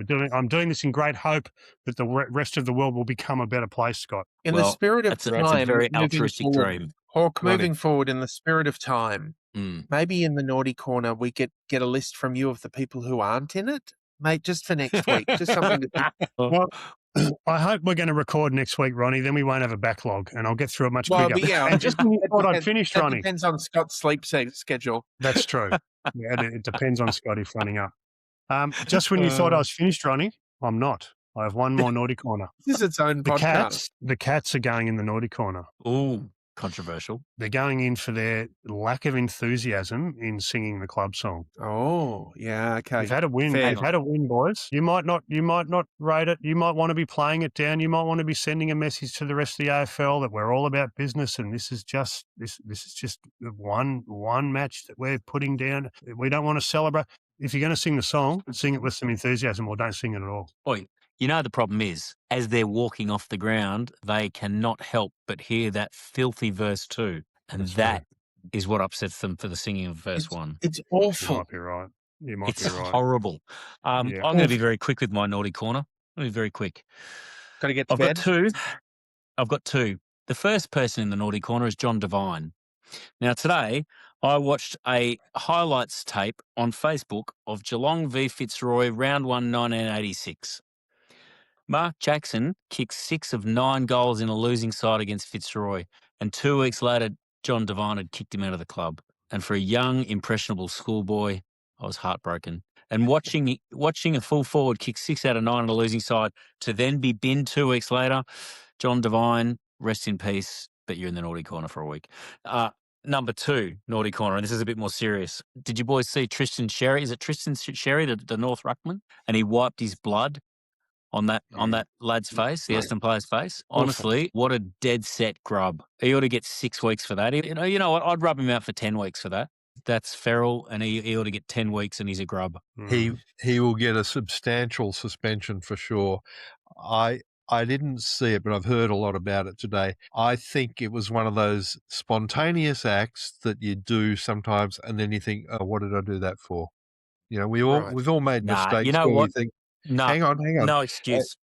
doing this in great hope that the rest of the world will become a better place, Scott. In the Well, spirit of that's a very moving altruistic forward, dream. Hawk, Ronnie. moving forward in the spirit of time, maybe in the naughty corner we get a list from you of the people who aren't in it, mate, just for next week. Just something to think. Well, I hope we're going to record next week, Ronnie. Then we won't have a backlog, and I'll get through it much Well, quicker. but yeah, and just when you thought I'd finished, that Ronnie. depends on Scott's sleep schedule. That's true. Yeah, it depends on Scott if running up. Just when you thought I was finished, Ronnie, I'm not. I have one more naughty corner. This is its own podcast. The cats are going in the naughty corner. Ooh, controversial. They're going in for their lack of enthusiasm in singing the club song. Oh, yeah, okay. You've had a win. Fair. You've had a win, boys. You might not rate it. You might want to be playing it down. You might want to be sending a message to the rest of the AFL that we're all about business and this is just one match that we're putting down. We don't want to celebrate. If you're going to sing the song, sing it with some enthusiasm or don't sing it at all. Boy, you know the problem is, as they're walking off the ground, they cannot help but hear that filthy verse 2. And that is what upsets them for the singing of verse 1. It's You awful. might be right. You might It's be right. horrible. I'm Yeah. going to be very quick with my naughty corner. I'm going to be very quick. Got to get to I've bed. got two. The first person in the naughty corner is John Devine. Now, today, I watched a highlights tape on Facebook of Geelong v Fitzroy, round 1, 1986. Mark Jackson kicked 6 of 9 goals in a losing side against Fitzroy, and 2 weeks later, John Devine had kicked him out of the club. And for a young, impressionable schoolboy, I was heartbroken. And watching a full forward kick 6 out of 9 on a losing side to then be binned 2 weeks later, John Devine, rest in peace, but you're in the naughty corner for a week. Number 2, naughty corner, and this is a bit more serious. Did you boys see Tristan Sherry? Is it Tristan Sherry, the North Ruckman? And he wiped his blood on that lad's face, the Essendon player's face. Honestly, what a dead set grub. He ought to get 6 weeks for that. You know what? I'd rub him out for 10 weeks for that. That's feral, and he ought to get 10 weeks, and he's a grub. He will get a substantial suspension for sure. I didn't see it, but I've heard a lot about it today. I think it was one of those spontaneous acts that you do sometimes, and then you think, "Oh, what did I do that for?" You know, we've all made mistakes. You know where what? We think, No, hang on. no excuse.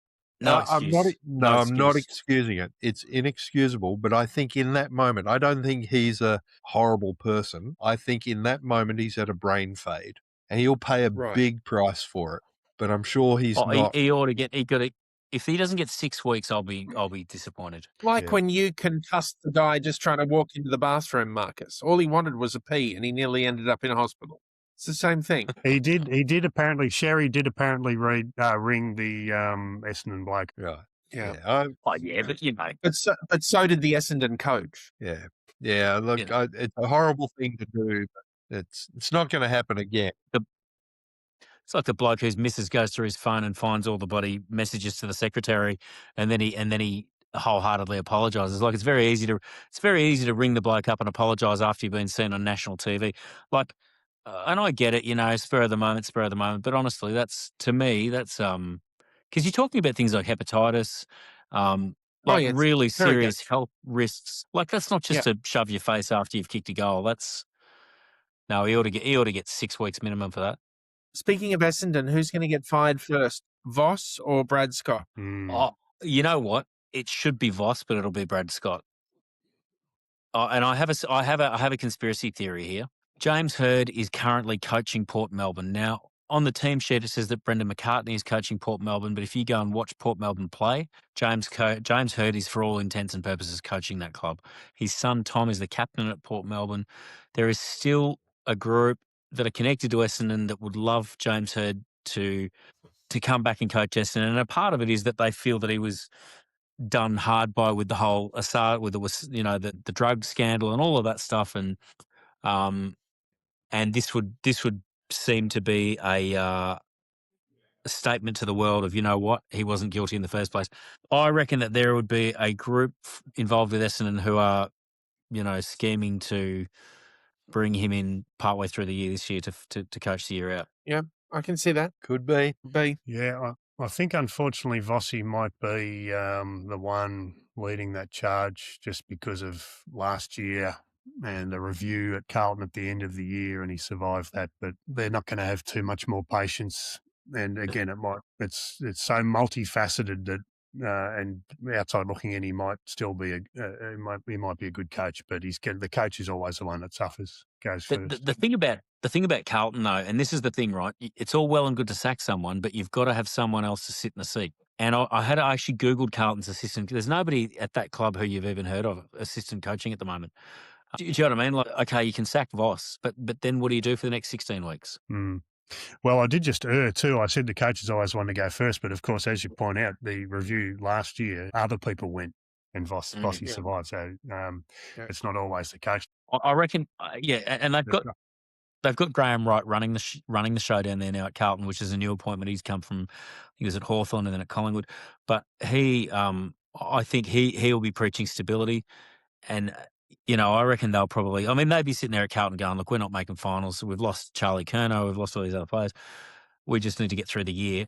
No excuse. I'm not excusing it. It's inexcusable. But I think in that moment, I don't think he's a horrible person. I think in that moment he's had a brain fade, and he'll pay a big price for it. But I'm sure he's not. He ought to get. He got to. If he doesn't get 6 weeks, I'll be disappointed. Like when you concussed the guy just trying to walk into the bathroom, Marcus. All he wanted was a pee, and he nearly ended up in a hospital. It's the same thing. He did apparently. Sherry did apparently ring the Essendon bloke. Right. Yeah. But you know. But so did the Essendon coach. Yeah. Look, it's a horrible thing to do, but it's not going to happen again. It's like the bloke whose missus goes through his phone and finds all the bloody messages to the secretary, and then he wholeheartedly apologises. Like it's very easy to ring the bloke up and apologise after you've been seen on national TV. Like, and I get it, you know, spur of the moment. But honestly, that's because you're talking about things like hepatitis, really serious health risks. Like that's not just to shove your face after you've kicked a goal. He ought to get 6 weeks minimum for that. Speaking of Essendon, who's going to get fired first, Voss or Brad Scott? Oh, you know what? It should be Voss, but it'll be Brad Scott. And I have a conspiracy theory here. James Hird is currently coaching Port Melbourne. Now, on the team sheet, it says that Brendan McCartney is coaching Port Melbourne, but if you go and watch Port Melbourne play, James Hird is, for all intents and purposes, coaching that club. His son, Tom, is the captain at Port Melbourne. There is still a group that are connected to Essendon that would love James Hird to to come back and coach Essendon. And a part of it is that they feel that he was done hard by with the whole Assad, with the drug scandal and all of that stuff, and this would seem to be a statement to the world of, you know what, he wasn't guilty in the first place. I reckon that there would be a group involved with Essendon who are, scheming to bring him in partway through the year this year to coach the year out. Yeah, I can see that. Could be. Yeah, I think unfortunately Vossi might be the one leading that charge just because of last year and the review at Carlton at the end of the year, and he survived that. But they're not going to have too much more patience. And again, it's so multifaceted that. And outside looking in, he might still be he might be a good coach, but the coach is always the one that suffers, goes first. The thing about Carlton though, and this is the thing, right? It's all well and good to sack someone, but you've got to have someone else to sit in the seat. And I actually Googled Carlton's assistant. There's nobody at that club who you've even heard of assistant coaching at the moment. Do you know what I mean? Like, okay, you can sack Voss, but then what do you do for the next 16 weeks? Mm. Well, I did just err too. I said the coaches always want to go first, but of course, as you point out, the review last year, other people went and Vossi survived. So it's not always the case. I reckon, and they've got Graham Wright running the show down there now at Carlton, which is a new appointment. He's come from, he was at Hawthorn and then at Collingwood, but I think he'll be preaching stability. And, I reckon they'd be sitting there at Carlton going, look, we're not making finals. We've lost Charlie Curnow. We've lost all these other players. We just need to get through the year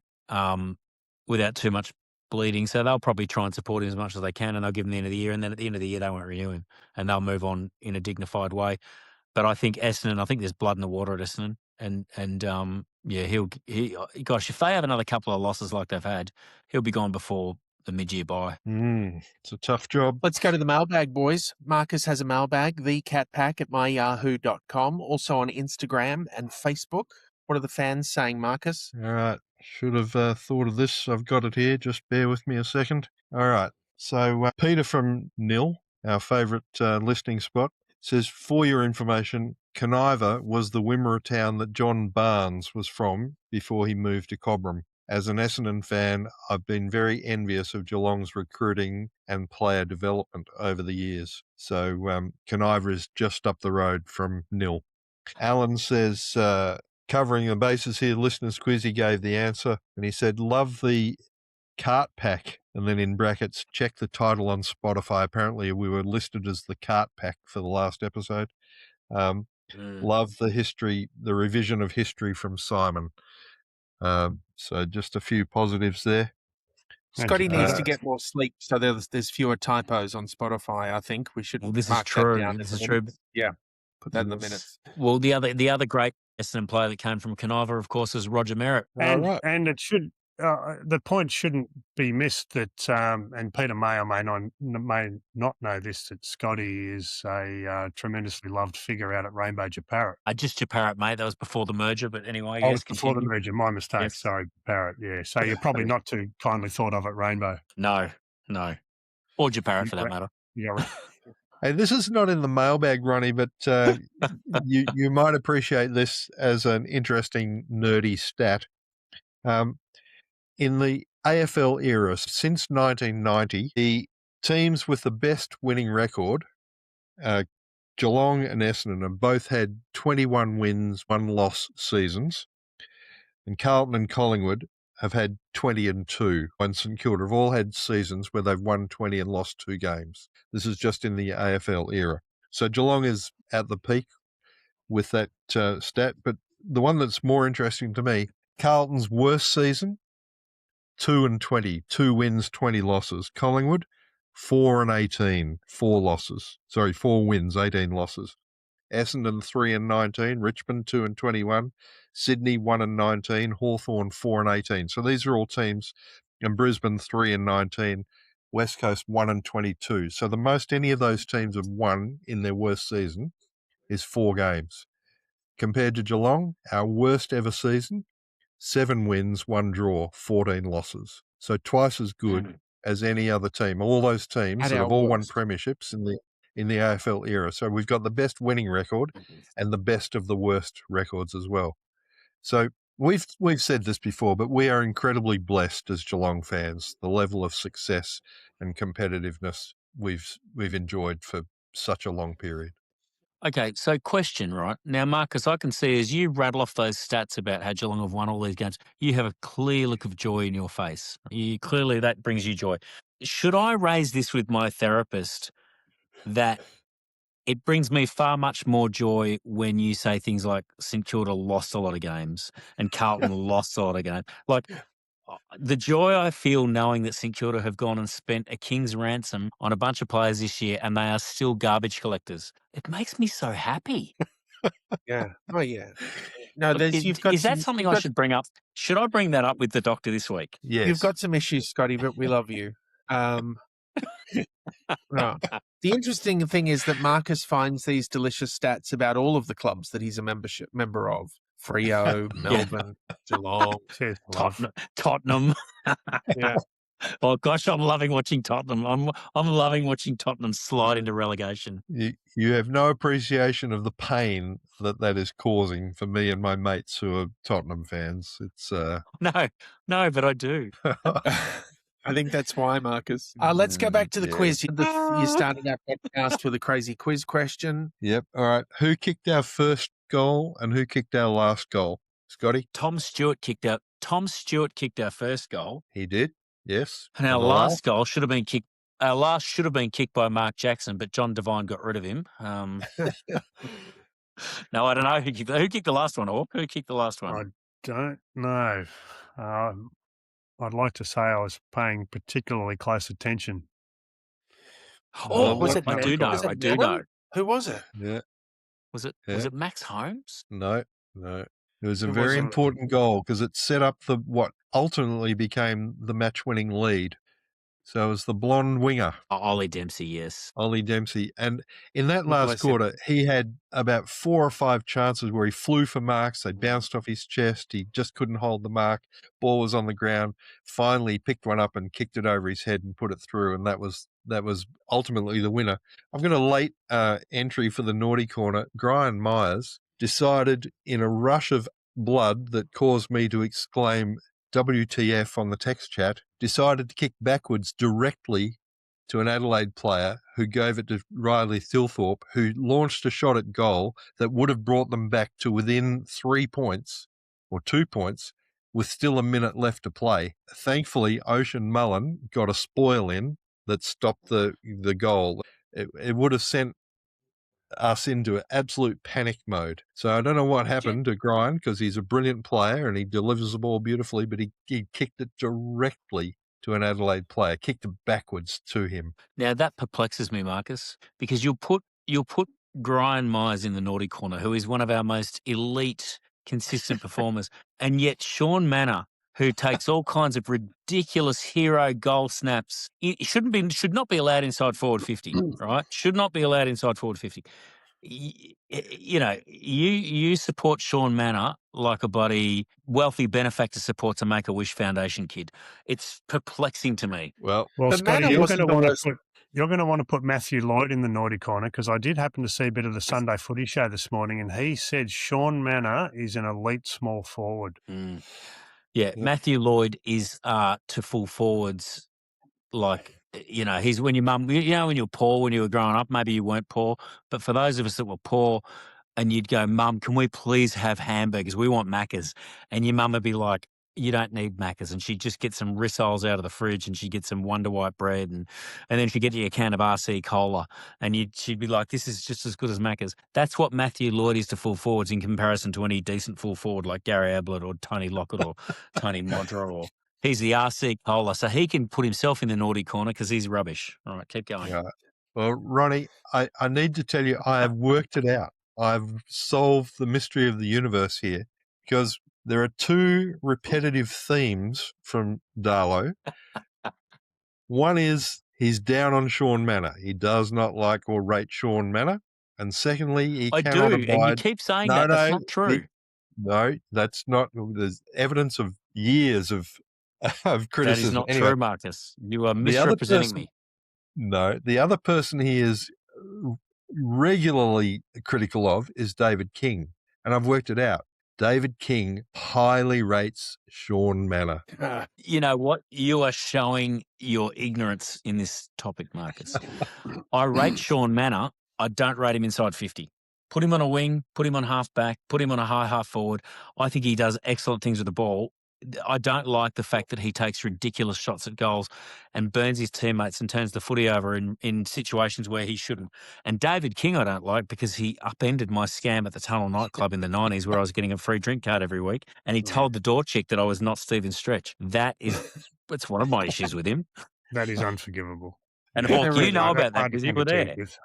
without too much bleeding. So they'll probably try and support him as much as they can, and they'll give him the end of the year. And then at the end of the year, they won't renew him, and they'll move on in a dignified way. But I think Essendon, there's blood in the water at Essendon. And gosh, if they have another couple of losses like they've had, he'll be gone before the mid-year bye. It's a tough job. Let's go to the mailbag, boys. Marcus has a mailbag, the CatPack at myyahoo.com, also on Instagram and Facebook. What are the fans saying, Marcus? All right. Should have thought of this. I've got it here. Just bear with me a second. All right. So Peter from Nil, our favourite listening spot, says, for your information, Coniva was the Wimmera town that John Barnes was from before he moved to Cobram. As an Essendon fan, I've been very envious of Geelong's recruiting and player development over the years. So Coniva is just up the road from Nil. Alan says, covering the bases here, listeners quiz, he gave the answer, and he said, love the CatPack, and then in brackets, check the title on Spotify. Apparently we were listed as the CatPack for the last episode. Love the revision of history from Simon. So just a few positives there. Scotty needs to get more sleep, so there's fewer typos on Spotify. I think we should. Well, this mark is true. That down This is true. Yeah, put that in the minutes. Well, the other great Essendon player that came from Coniva, of course, is Roger Merritt. And it should. The point shouldn't be missed that, and Peter may or may not know this, that Scotty is a tremendously loved figure out at Rainbow Japarrett. Just Japarrett, mate. That was before the merger, but anyway. Yes, before the merger. My mistake. Yes. Sorry, Parrott. Yeah. So you're probably not too kindly thought of at Rainbow. No. Or Japarrett for that matter. Yeah. Right. Hey, this is not in the mailbag, Ronnie, but you might appreciate this as an interesting nerdy stat. In the AFL era, since 1990, the teams with the best winning record, Geelong and Essendon, have both had 21 wins, 1 loss seasons. And Carlton and Collingwood have had 20 and 2. And St Kilda have all had seasons where they've won 20 and lost 2 games. This is just in the AFL era. So Geelong is at the peak with that stat. But the one that's more interesting to me, Carlton's worst season, 2 and 20, 2 wins, 20 losses. Collingwood, 4 and 18, 4 losses. 4 wins, 18 losses. Essendon, 3 and 19. Richmond, 2 and 21. Sydney, 1 and 19. Hawthorn, 4 and 18. So these are all teams. And Brisbane, 3 and 19. West Coast, 1 and 22. So the most any of those teams have won in their worst season is 4 games. Compared to Geelong, our worst ever season, 7 wins, 1 draw, 14 losses. So twice as good as any other team. All those teams that have all won premierships in the AFL era. So we've got the best winning record and the best of the worst records as well. So We've said this before, but we are incredibly blessed as Geelong fans. The level of success and competitiveness we've enjoyed for such a long period. Okay, so question, right? Now, Marcus, I can see as you rattle off those stats about how Geelong have won all these games, you have a clear look of joy in your face. Clearly, that brings you joy. Should I raise this with my therapist that it brings me far much more joy when you say things like St Kilda lost a lot of games and Carlton lost a lot of games? Like, the joy I feel knowing that St Kilda have gone and spent a king's ransom on a bunch of players this year and they are still garbage collectors. It makes me so happy. Yeah. Oh, yeah. No, you've got Is that some, something you've I got, should bring up? Should I bring that up with the doctor this week? Yes. you've got some issues, Scotty, but we love you. Right. The interesting thing is that Marcus finds these delicious stats about all of the clubs that he's a member of. Freo, Melbourne, Geelong, Cheers, love. Tottenham. Yeah. Oh gosh, I'm loving watching Tottenham. I'm loving watching Tottenham slide into relegation. You have no appreciation of the pain that is causing for me and my mates who are Tottenham fans. It's No, but I do. I think that's why, Marcus. Let's go back to the quiz. You started our podcast with a crazy quiz question. Yep. All right. Who kicked our first goal and who kicked our last goal? Scotty? Tom Stewart kicked our first goal. He did. Yes. And our the last goal should have been kicked. Our last should have been kicked by Mark Jackson, but John Devine got rid of him. No, I don't know who kicked the last one. Or who kicked the last one? I don't know. I'd like to say I was paying particularly close attention. Was it? I do know. I do know. Who was it? Yeah. Was it Yeah. Max Holmes? No. It was a Who very was it? important goal because it set up what ultimately became the match-winning lead. So it was the blonde winger, Ollie Dempsey, yes. Ollie Dempsey. And in that God last bless him. quarter, he had about 4 or 5 chances where he flew for marks. They bounced off his chest. He just couldn't hold the mark. Ball was on the ground. Finally, he picked one up and kicked it over his head and put it through. And that was ultimately the winner. I've got a late entry for the naughty corner. Brian Myers decided in a rush of blood that caused me to exclaim WTF on the text chat, decided to kick backwards directly to an Adelaide player who gave it to Riley Thilthorpe, who launched a shot at goal that would have brought them back to within 3 points or 2 points with still a minute left to play. Thankfully, Ocean Mullen got a spoil in that stopped the goal. It would have sent us into absolute panic mode. So I don't know what happened to Grind because he's a brilliant player and he delivers the ball beautifully, but he kicked it directly to an Adelaide player, kicked it backwards to him. Now that perplexes me, Marcus, because you'll put Brian Myers in the naughty corner, who is one of our most elite, consistent performers, and yet Sean Manor, who takes all kinds of ridiculous hero goal snaps, should not be allowed inside forward 50, right? Should not be allowed inside forward 50. You know, you support Sean Manor like a bloody wealthy benefactor supports a Make-A-Wish Foundation kid. It's perplexing to me. Well, But Scotty, Manor you're going wasn't to want to put Matthew Lloyd in the naughty corner because I did happen to see a bit of the Sunday Footy Show this morning, and he said Sean Manor is an elite small forward. Mm. Yeah, Matthew Lloyd is to full forwards like, you know, he's when your mum, you know, when you were poor, when you were growing up, maybe you weren't poor, but for those of us that were poor and you'd go, Mum, can we please have hamburgers? We want Maccas. And your mum would be like, you don't need Maccas. And she'd just get some rissoles out of the fridge and she'd get some Wonder White bread and then she'd get you a can of RC Cola and she'd be like, this is just as good as Maccas. That's what Matthew Lloyd is to full forwards in comparison to any decent full forward like Gary Ablett or Tony Lockett or Tony Modra or... He's the RC Cola, so he can put himself in the naughty corner because he's rubbish. All right, keep going. Yeah. Well, Ronnie, I need to tell you, I have worked it out. I've solved the mystery of the universe here because there are 2 repetitive themes from Darlow. One is he's down on Sean Manor. He does not like or rate Sean Manor. And secondly, he cannot abide... and you keep saying that. That's not true. No, that's not... There's evidence of years of criticism. That is not true, Marcus. You are misrepresenting me. No, the other person he is regularly critical of is David King, and I've worked it out. David King highly rates Sean Manor. You know what? You are showing your ignorance in this topic, Marcus. I rate Sean Manor. I don't rate him inside 50. Put him on a wing, put him on half back, put him on a high half forward. I think he does excellent things with the ball. I don't like the fact that he takes ridiculous shots at goals and burns his teammates and turns the footy over in situations where he shouldn't. And David King I don't like because he upended my scam at the Tunnel nightclub in the 90s where I was getting a free drink card every week, and he told the door chick that I was not Stephen Stretch. That's one of my issues with him. That is unforgivable. And Yeah, Hawk, really you know hard- about that hard to because you come were to there. terms with.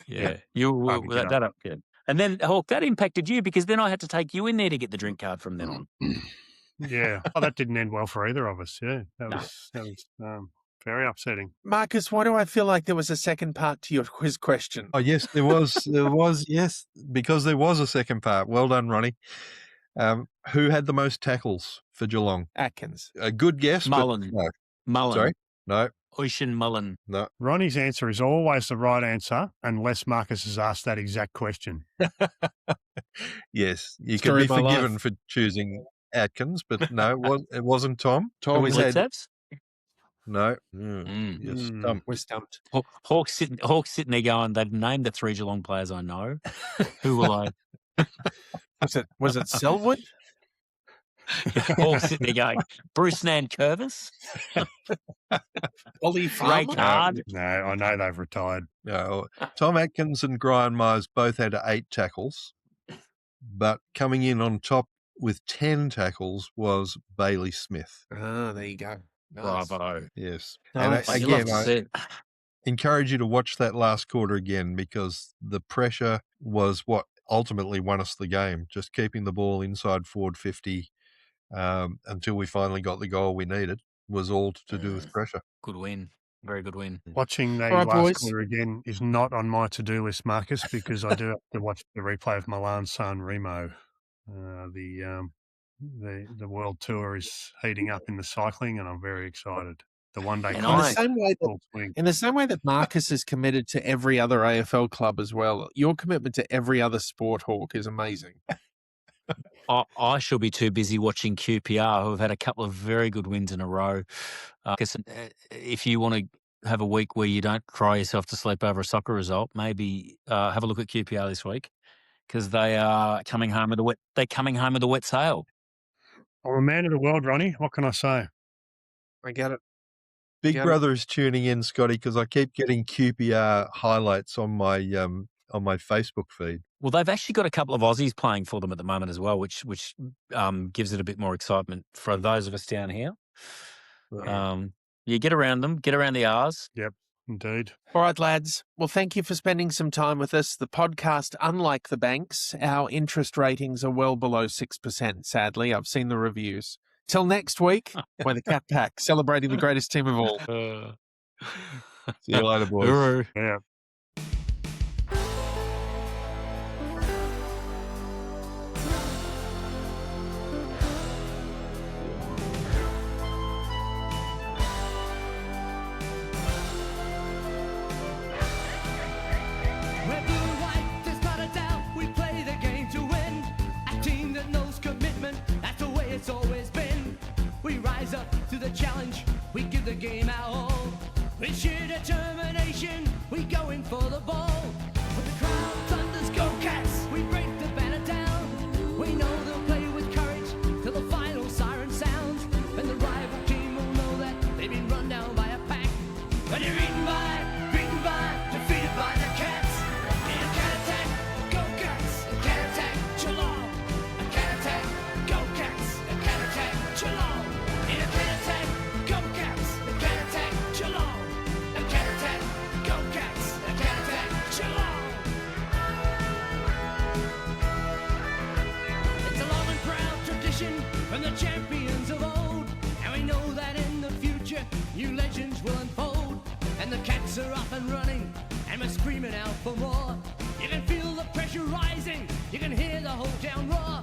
Yeah, you Hard to were get that up. Yeah. And then Hawk, that impacted you because then I had to take you in there to get the drink card from then on. Yeah. Oh, that didn't end well for either of us. Yeah. That No. was very upsetting. Marcus, why do I feel like there was a second part to your quiz question? Oh, yes, there was, yes, because there was a second part. Well done, Ronnie. Who had the most tackles for Geelong? Atkins. A good guess, Mullen. but no. Mullen. Sorry? No, Ocean Mullen. no. Ronnie's answer is always the right answer unless Marcus has asked that exact question. Yes, you Story can be of my life. forgiven for choosing Atkins, but no, it wasn't Tom. Tom was said- Blitzabs? No. Mm. Yes, Tom. We're stumped. Hawk's sitting there going, they've named the 3 Geelong players I know. Who will I? Was it Selwood? Hawk's sitting there going, Bruce Nankervis? Ollie Ray Farmer? Card? No, I know they've retired. No, Tom Atkins and Brian Myers both had 8 tackles, but coming in on top with 10 tackles was Bailey Smith. Ah, there you go. Nice. Bravo. Yes. Nice. And You love again, to I see it. encourage you to watch that last quarter again because the pressure was what ultimately won us the game. Just keeping the ball inside forward 50 until we finally got the goal we needed was all to do with pressure. Good win. Very good win. Watching the All right, last boys. quarter again is not on my to-do list, Marcus, because I do have to watch the replay of Milan San Remo. The world tour is heating up in the cycling, and I'm very excited. The one-day And In the I- same way that full swing. In the same way that Marcus is committed to every other AFL club as well, your commitment to every other sport, Hawk, is amazing. I shall be too busy watching QPR, who have had a couple of very good wins in a row. If you want to have a week where you don't cry yourself to sleep over a soccer result, maybe have a look at QPR this week because they are coming home with a wet. They're coming home with a wet sail. I'm a man of the world, Ronnie. What can I say? I get it. Big Yeah. Brother is tuning in, Scotty, because I keep getting QPR highlights on my Facebook feed. Well, they've actually got a couple of Aussies playing for them at the moment as well, which gives it a bit more excitement for those of us down here. You get around them, get around the R's. Indeed. All right, lads. Well, thank you for spending some time with us. The podcast, unlike the banks, our interest ratings are well below 6%, sadly. I've seen the reviews. Till next week, we're the CatPack, celebrating the greatest team of all. See you later, boys. Hooroo. Yeah. We're blue white, there's not a doubt. We play the game to win. A team that knows commitment, that's the way it's always been. We rise up to the challenge, we give the game our all. With sheer determination, we go in for the ball. When the crowd thunders, go Cats, we break the banner down. We know they'll play with courage till the final siren sounds. And the rival team will know that they've been run down by a pack. But you're beaten by, defeated by the Cats. In a cat attack, go Cats. A cat attack, Geelong. A cat attack, go Cats. A cat attack, Geelong. In a cat attack, go Cats. A cat attack, Geelong. A cat attack, go Cats. A cat attack, Geelong. It's a long and proud tradition from the champions of old. And we know that in the future, new legends will unfold. And the Cats are up and running, and we're screaming out for more. You can feel the pressure rising, you can hear the whole town roar.